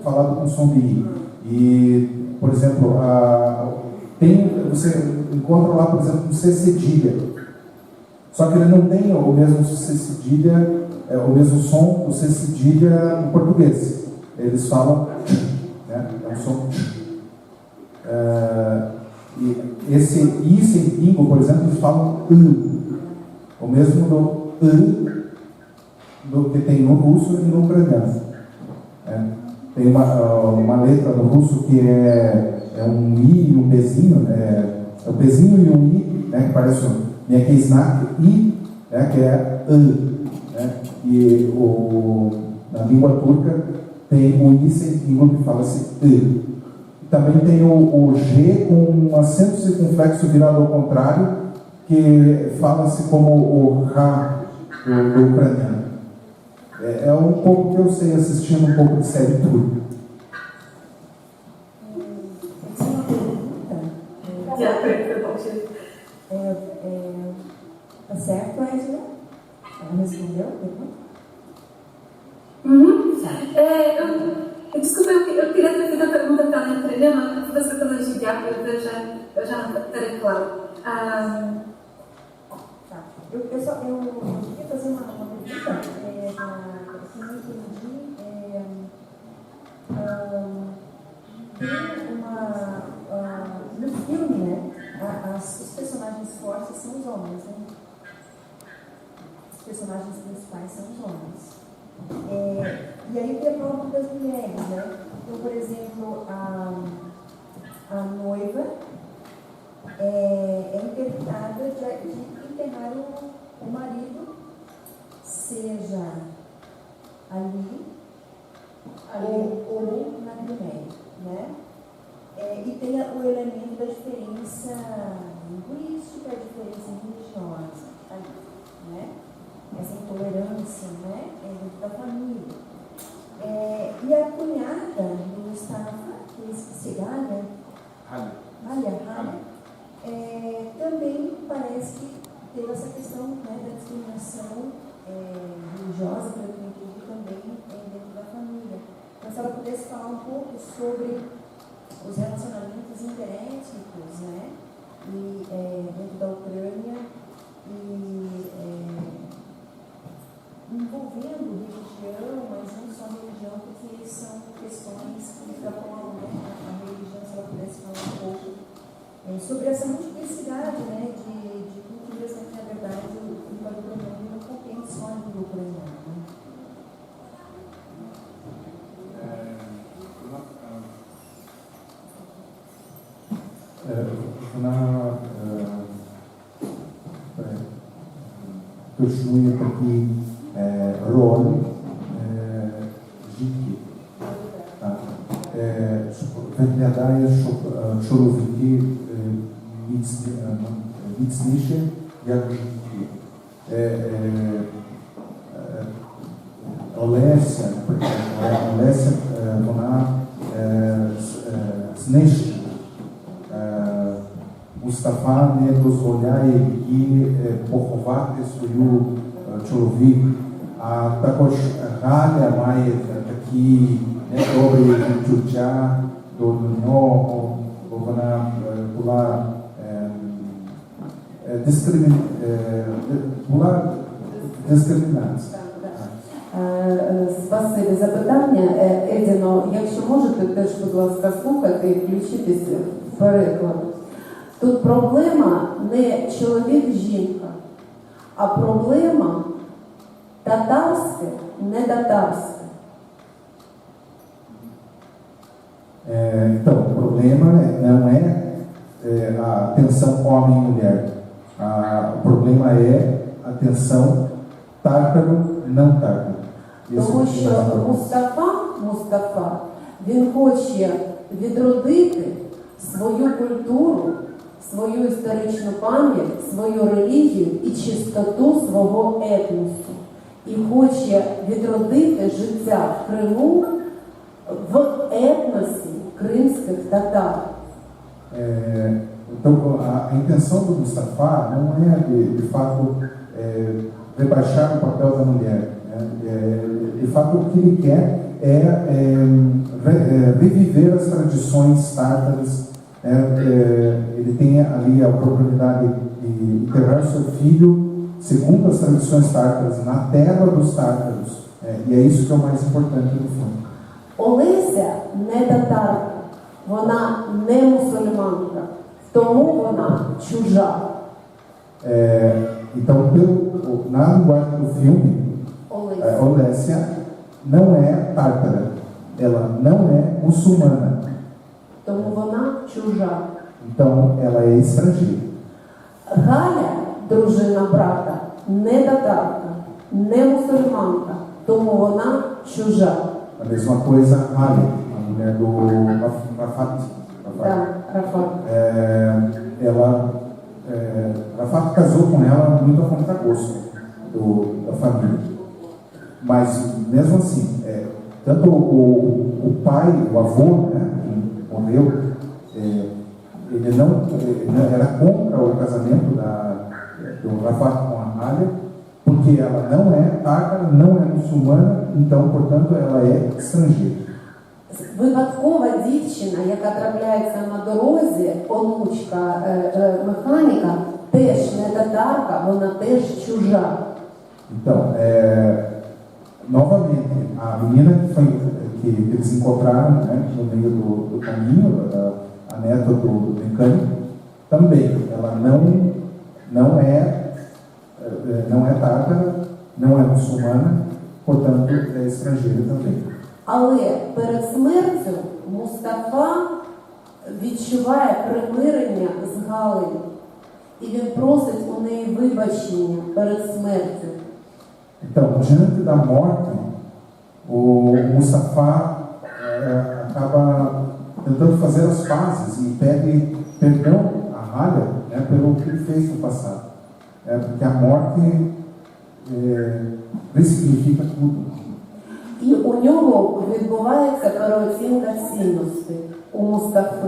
falado com som de I. E, por exemplo, você encontra lá, por exemplo, um C cedilha. Só que ele não tem o mesmo C cedilha, o mesmo som do C cedilha no português. Eles falam, né? É um som. E esse I sem pingo, por exemplo, eles falam o mesmo do que tem no russo e no ucraniano. Tem uma letra no russo que é um I e um Pzinho, é o Pzinho e um I, né, que parece um Mekiznak I, né, que é né, e na língua turca tem o I sem pingo que fala-se Também tem o G com um acento circunflexo virado ao contrário, que fala-se como o Ra do ucraniano. É um pouco que eu sei assistindo um pouco de série turca. Tá certo, Angela? Ela respondeu? Desculpa, eu queria ter feito a pergunta para ela entender, mas você tentando desligar, eu já não terei claro. Eu queria fazer uma pergunta, que não entendi. No filme, né, os personagens fortes são os homens, né? Os personagens principais são os homens. E aí eu queria falar um pouco das mulheres, né? Então, por exemplo, a noiva é interditada de enterrar o marido, seja ali ou na Crimeia, né? E tem o elemento da diferença linguística, a diferença religiosa ali, né? Essa intolerância, né? Dentro da família. E a cunhada do Mustafa, que é Segalha, também parece que teve essa questão, né, da discriminação religiosa, pelo que eu entendi, também dentro da família. Então, se ela pudesse falar um pouco sobre os relacionamentos interétnicos, né, dentro da Ucrânia envolvendo religião, mas não só religião, porque são questões que extrapolam, né, a religião. Se ela pudesse falar um pouco sobre essa multiplicidade, né, de culturas, né, que na verdade o Império Ucraniano não contém só a língua ucraniana. Точнує такі ролі жінки. Виглядає, щоб чоловіки міцніші, як жінки. Олеся, вона знищена. Мустафа не дозволяє їй поховати свою чоловіка, а також Галя має такі недобрі відчуття до нього, бо вона була дискримінація. Спасибі за питання. Едіно, якщо можете, теж, будь ласка, слухати і включитись в переклад. Тут проблема не чоловік-жінка, а проблема татарське, не татарське. Então, o problema não é a tensão homem e mulher. O problema é a tensão tártaro-não tártaro. Тому що Мустафа, він хоче відродити свою культуру, свою історичну пам'ять, свою релігію і чистоту свого етносу. І хоче відродити життя в Криму в етносі кримських татар. Então, a intenção do Mustafa não é, de fato, rebaixar o papel da mulher. De fato, o que ele quer reviver as tradições tártaras. Ele tem ali a oportunidade de enterrar seu filho segundo as tradições tártaras, na terra dos tártaros. E é isso que é o mais importante no filme. Олеся не татарка, вона не мусульманка, тому вона чужа. Então, na linguagem do filme, Olésia não é tártara, ela não é muçulmana. Тому вона чужа. Então, ela é estrangeira. Галя, дружина брата, не татарка, не мусульманка, тому вона чужа. A mesma coisa, Ali, a mulher do Rafat. Rafat casou com ela muito a contragosto da família. Mas, mesmo assim, tanto o pai, o avô, né, que morreu, ele não era contra o casamento do Rafat com a Alia, porque ela não é tártara, não é muçulmana, então, portanto, ela é estrangeira. Випадкова дівчина, яка трапляється на дорозі, онучка механіка, теж не татарка, вона теж чужа. Então, novamente, a menina que eles encontraram, né, no meio do caminho, a neta do mecânico, também, ela não é tártara, não é muçulmana, portanto, é estrangeira também. Але перед смертю Мустафа відчуває примирення з Галею. І він просить у неї вибачення перед смертю. Então, diante da morte, o Mustafa acaba tentando fazer as pazes e pede perdão a Halia, né, pelo que ele fez no passado. Porque a morte ressignifica tudo. І у нього відбувається переоцінка цінностей у Мустафи.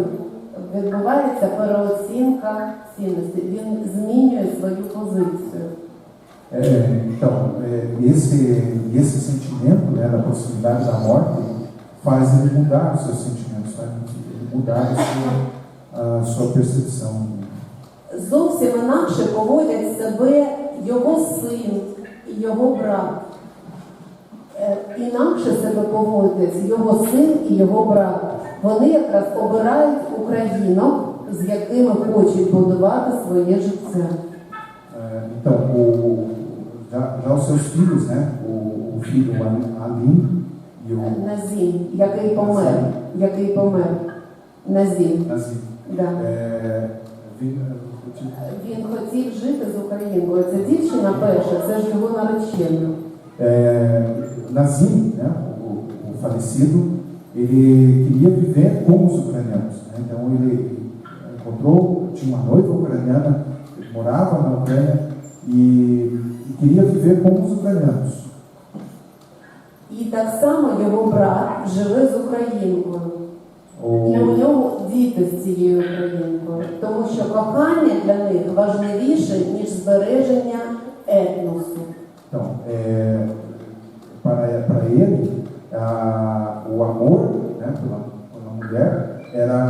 Відбувається переоцінка цінностей. Він змінює свою позицію. Então, esse sentimento, né, da proximidade da morte faz ele mudar os seus sentimentos, faz ele mudar a sua percepção. Зовсім інакше поводять себе його син і його брат. Інакше себе поводять його син і його брат. Вони якраз обирають українок, з якими хочуть будувати своє життя. Então, já os seus filhos, né, o filho Alim e o Назім, який помер. Назім. Да. Він хотів жити з українкою. Ця дівчина перша, це ж його наречена. Nazim, né, o falecido, ele queria viver como os ucranianos, né? Então ele tinha uma noiva ucraniana, ele morava na Ucrânia e queria viver como os ucranianos. І так само його брат живе з українкою. І у нього діти з цією українкою. Тому що кохання для них важливіше, ніж збереження етносу. Então, para ele, o amor, né, pela mulher era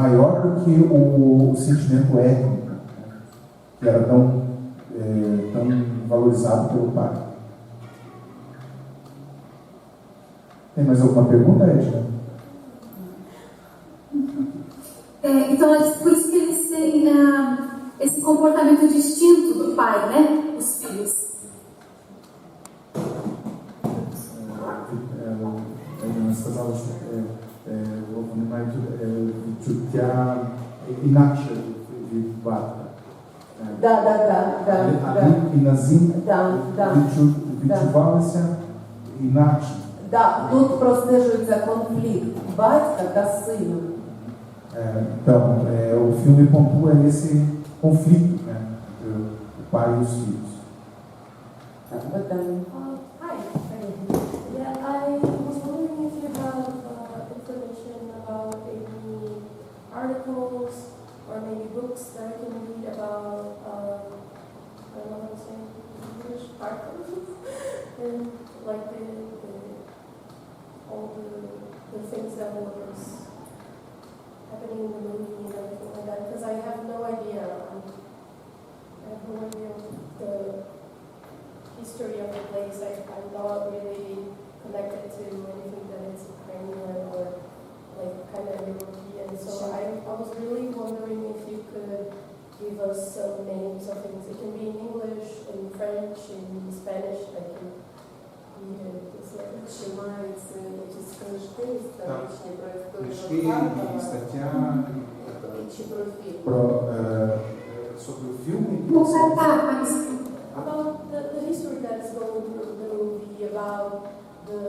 maior do que o sentimento étnico, né, que era tão valorizado pelo pai. Tem mais alguma pergunta, Edna? Então, é por isso que eles têm esse comportamento distinto do pai, né? Os filhos. Edna сказала, що вони мають відчуття інакше від батька. Ali і Назім відчувалися інакше. Тут прослежується конфлікт батька та сина. Então, o filme pontua esse conflito, né, entre o pai e os filhos. Hi. Yeah, I was wondering if you have information about any articles or maybe books that I can read about, I don't know how to say it in English, articles, and like the the things that was happening in the movie and everything like that, because I have no idea. I have no idea of the history of the place. I'm not really connected to anything that is Ukrainian or like kind of European. So I was really wondering if you could give us some names of things. It can be in English, in French, in Spanish. I can read it. Начинаются эти скрижки, историчные про историю статья про фильм. sobre o filme. About the history that's going through the movie, about the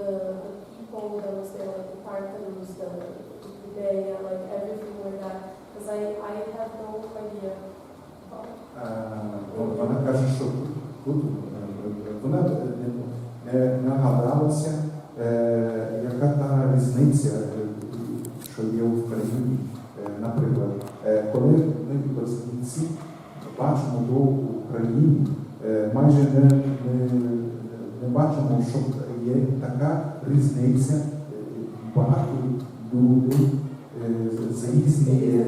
people that was there, like the Parthens, the Judea, like everything like that. Because I have no idea. Вона каже, що тут вона нагадалася, яка та різниця, що є в Україні. Наприклад, коли ми британці бачимо до України, майже не бачимо, що є така різниця, багато людей з різних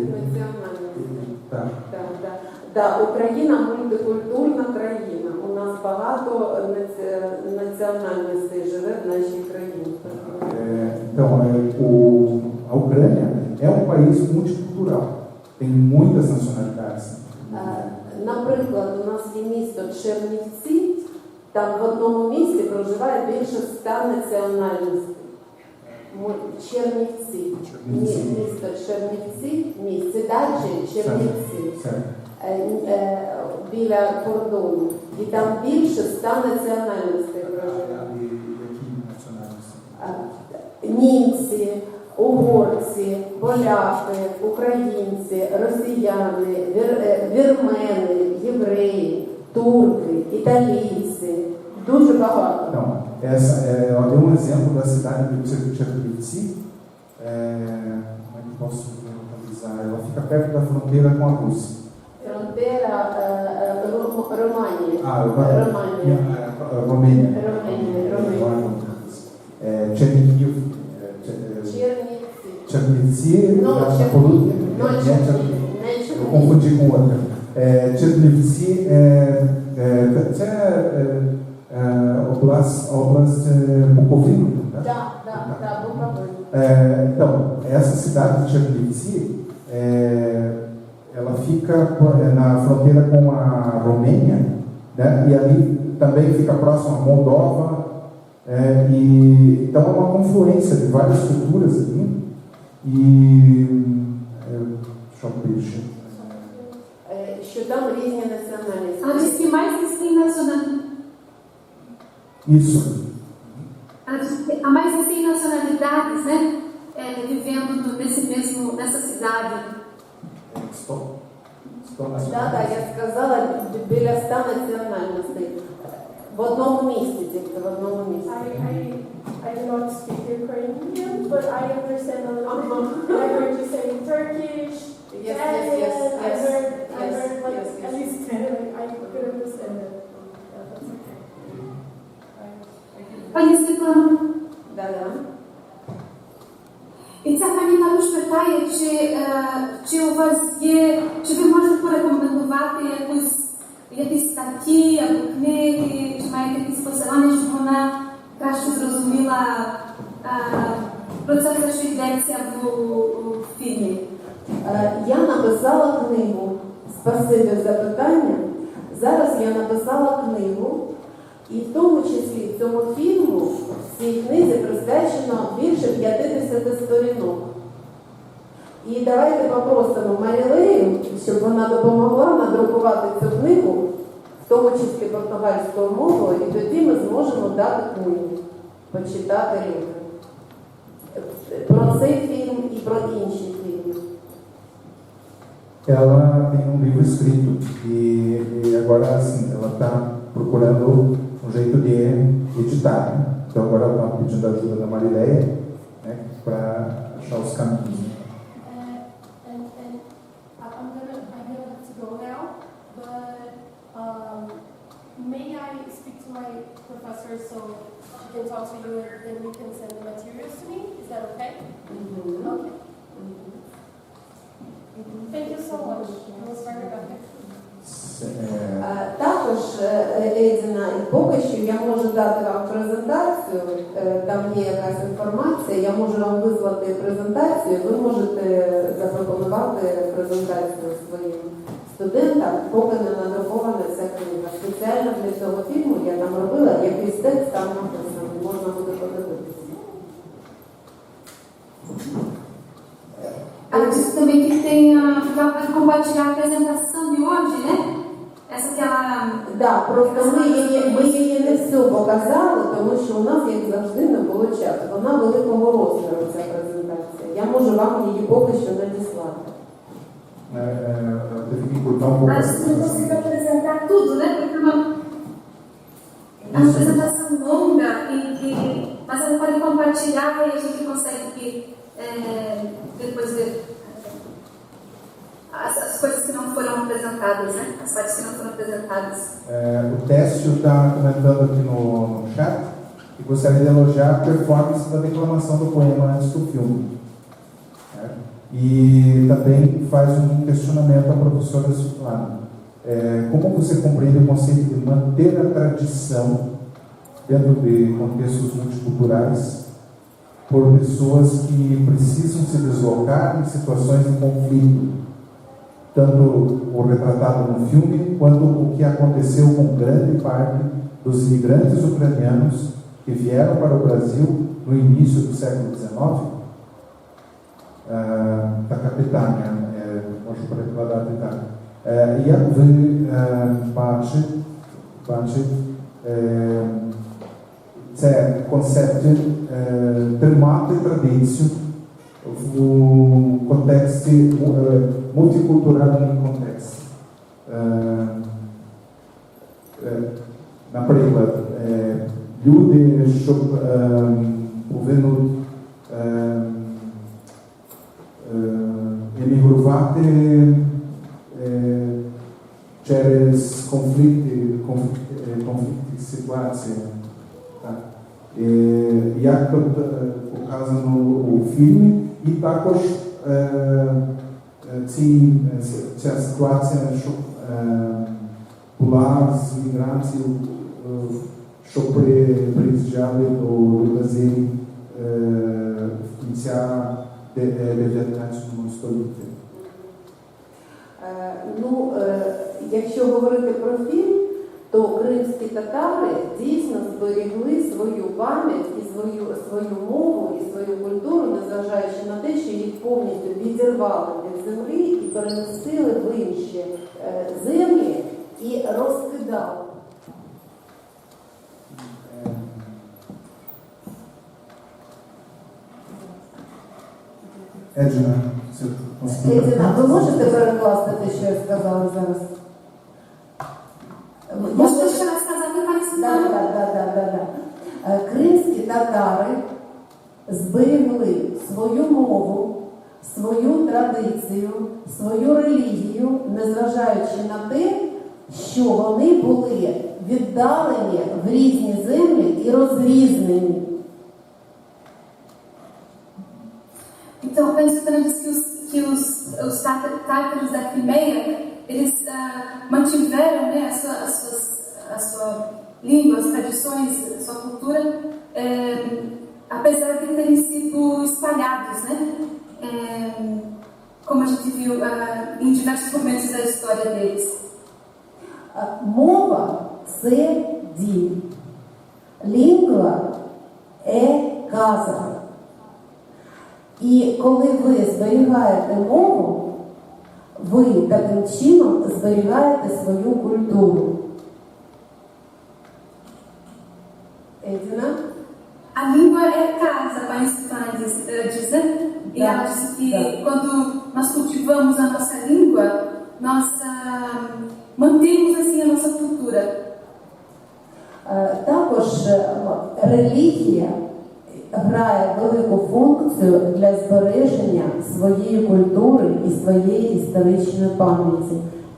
Так, Україна мультикультурна країна. У нас багато національностей живе в нашій країні. Então, a Ucrânia é um país multicultural, tem muitas nacionalidades. Наприклад, у нас є місто Чернівці, там в одному місті проживає більше 100 національностей. Чернівці. Місто Чернівці, місце дачі Чернівці. Біля кордону. І там більше 100 національностей проживає. Німці, угорці, поляки, українці, росіяни, вірмени, євреї, турки, італійці. Дуже багато. Então, ela deu um exemplo da cidade de Chernovtsi. Como é que posso localizar? Ela fica perto da fronteira com a Rússia. Fronteira România. Romênia. Chernihiv. Chernivtsi. Eu confundi com outra. Chernivtsi це область Буковина. Então, essa cidade de Chernovtsi, ela fica na fronteira com a Romênia, né? E ali também fica próximo a Moldova, então é uma confluência de várias culturas ali. E deixa eu ver. Що там різні національності. А diz que mais existem nacionalidades. Isso. Há mais existem nacionalidades, né? Vivendo nessa cidade. Так, я сказала, біля 100 національностей. В одному місті, тільки в одному місті. I do not speak Ukrainian, but I understand a little bit. I heard you saying Turkish, Italian. I heard like at least 10. I could understand it. That's okay. Panie Stefano, і ця пані також питає, чи у вас є, чи ви можете порекомендувати якісь статті або книги, чи маєте якісь посилання, щоб вона краще зрозуміла про це, що йдеться в фільмі. Я написала книгу, спасибі за питання. Зараз я написала книгу, і в тому числі в цьому фільму, в цій книзі присвячено більше 50 сторінок. І давайте попросимо Марілею, щоб вона допомогла надрукувати цю книгу, в тому числі португальською мовою, і тоді ми зможемо дати книгу, почитати людям. Про цей фільм і про інші фільми. Ela tem um livro escrito e agora assim, ela está procurando um jeito de editar. Né? Então agora ela está pedindo a ajuda da Marileia, né, para achar os caminhos. I'm gonna have to go now, but may I speak to my professor so she can talk to you and then you can send the materials to me? Is that okay? поки що я можу дати вам презентацію, там є якась інформація, я можу вам вислати презентацію, ви можете запропонувати презентацію своїм студентам, поки не надрукована ця книга. Спеціально для цього фільму я там робила, якийсь текст там написаний, можна буде подивитися. Ela disse também que tem vai compartilhar a apresentação de hoje, né? Essa que ela... Да, просто ми її не всю показали, тому що у нас, як завжди, не було часу. Вона великого розміру, ця презентація. Я можу вам її поки що надіслати. Mas não consigo apresentar tudo, né? Porque é uma apresentação longa, mas ela pode compartilhar e a gente consegue depois ver as coisas que não foram apresentadas, né? As partes que não foram apresentadas. O Técio está comentando aqui no chat que gostaria de elogiar a performance da declamação do poema antes do filme. E também faz um questionamento à professora Svetlana. Como você compreende o conceito de manter a tradição dentro de contextos multiculturais por pessoas que precisam se deslocar em situações de conflito? Tanto o retratado no filme, quanto o que aconteceu com grande parte dos imigrantes ucranianos que vieram para o Brasil no início do século XIX? Ta kapitania, можу перекладати так. Як ви бачите це концепти тримати традицію в контексті, мультикультуральному контексті? Наприклад, люди, що повинні емігрувати через конфлікти ситуації. Як показано у фільмі, і також ця ситуація, що була з мігрантів, що приїжджали до Бразилії в кінця 19 століття. Якщо говорити про фільм, то кримські татари дійсно зберегли свою пам'ять і свою мову і свою культуру, незважаючи на те, що їх повністю відірвали від землі і перемістили в інші землі і розкидали. Еджина, ви можете перекласти те, що я сказала зараз? Можете ще раз сказати, пані Світлана? Да. Кримські татари зберегли свою мову, свою традицію, свою релігію, незважаючи на те, що вони були віддалені в різні землі і розрізнені. Então, a Svetlana disse que os tátaros da Crimeia, eles mantiveram, né, a sua língua, as tradições, a sua cultura, apesar de terem sido espalhados, né, como a gente viu em diversos momentos da história deles. Мова – це дім. Лінгва – каза. І коли ви зберігаєте мову, ви таким чином зберігаєте свою культуру. Edna? A língua é casa, a País diz, né? E ela disse que quando nós cultivamos a nossa língua, nós mantemos assim a nossa cultura. Також релігія грає велику функцію для збереження своєї культури і своєї історичної пам'яті,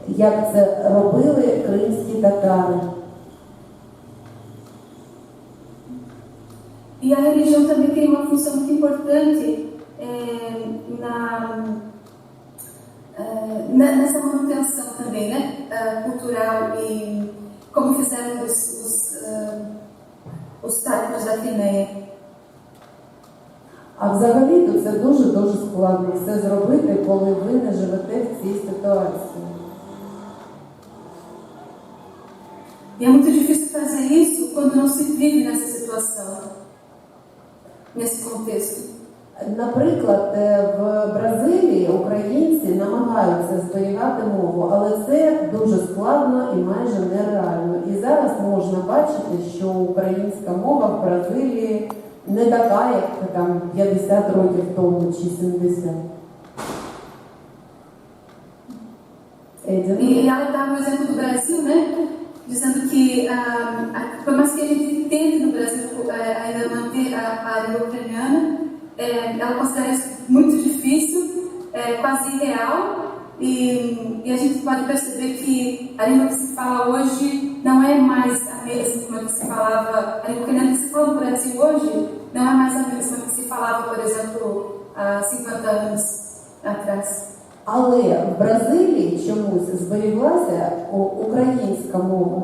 як це робили кримські татари. E a religião também tem uma função muito importante nessa manutenção também, né, cultural, e como fizeram os obstáculos da Crimeia. А взагалі-то це дуже складно все зробити, коли ви не живете в цій ситуації. E é muito difícil fazer isso quando não se vive nessa situação, nesse contexto. Наприклад, в Бразилії українці намагаються зберігати мову, але це дуже складно і майже нереально. І зараз можна бачити, що українська мова в Бразилії не така, як там 50 років тому чи 70. E ela dá um exemplo do Brasil, né? Dizendo que, por mais que a gente tente no Brasil ainda manter a língua ucraniana, ela considera isso muito difícil, quase irreal, e a gente pode perceber que a língua que se fala hoje não é mais a mesma que se falava, a língua ucraniana que se fala no Brasil hoje não é mais a mesma que se falava, por exemplo, há 50 anos atrás. Але в Бразилії чомусь зберіглася українська мова,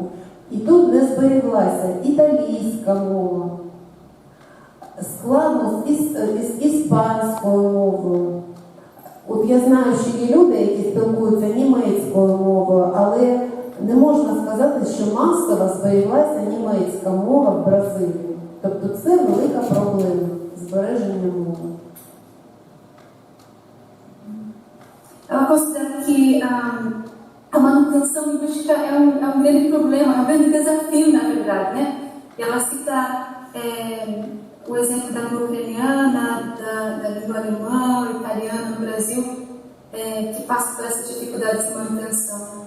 і тут не зберіглася італійська мова, складно з іспанською мовою. От я знаю, що є люди, які спілкуються німецькою мовою, але не можна сказати, що масово зберіглася німецька мова в Бразилії. Тобто це велика проблема збереження мови. Ela considera que a manutenção linguística é um grande problema, é um grande desafio, na verdade, né? E ela cita o exemplo da língua ucraniana, da língua alemã, italiana no Brasil, que passa por essa dificuldade de manutenção.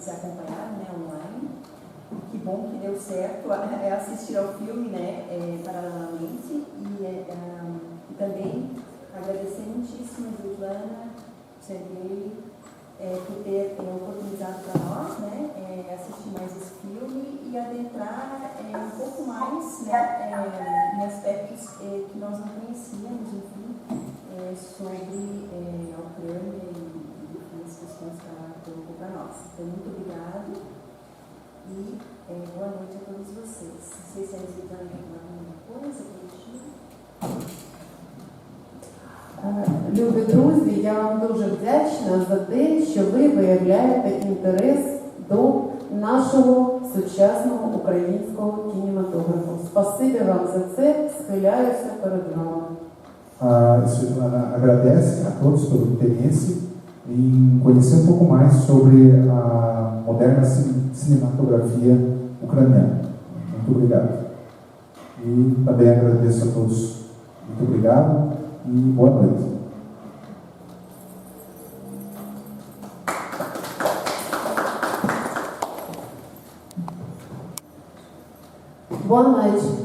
Se acompanharam, né, online. Que bom que deu certo assistir ao filme, né, paralelamente, e também agradecer muitíssimo a Svetlana, Sergei, por ter oportunizado para nós, né, assistir mais esse filme e adentrar um pouco mais, né, em aspectos que nós não conhecíamos, enfim, sobre a Ucrânia e as questões que ela colocou para nós. Então, muito obrigado e boa noite a todos vocês. Não sei se a Svetlana quer falar alguma coisa, Любі друзі, я вам дуже вдячна за те, що ви виявляєте інтерес до нашого сучасного українського кінематографу. Спасибі вам за це, схиляюся перед вами. A Svetlana agradece a todos pelo interesse em conhecer um pouco mais sobre a moderna cinematografia ucraniana. Muito obrigado. E também agradeço a todos. Muito obrigado e boa noite. Boa noite.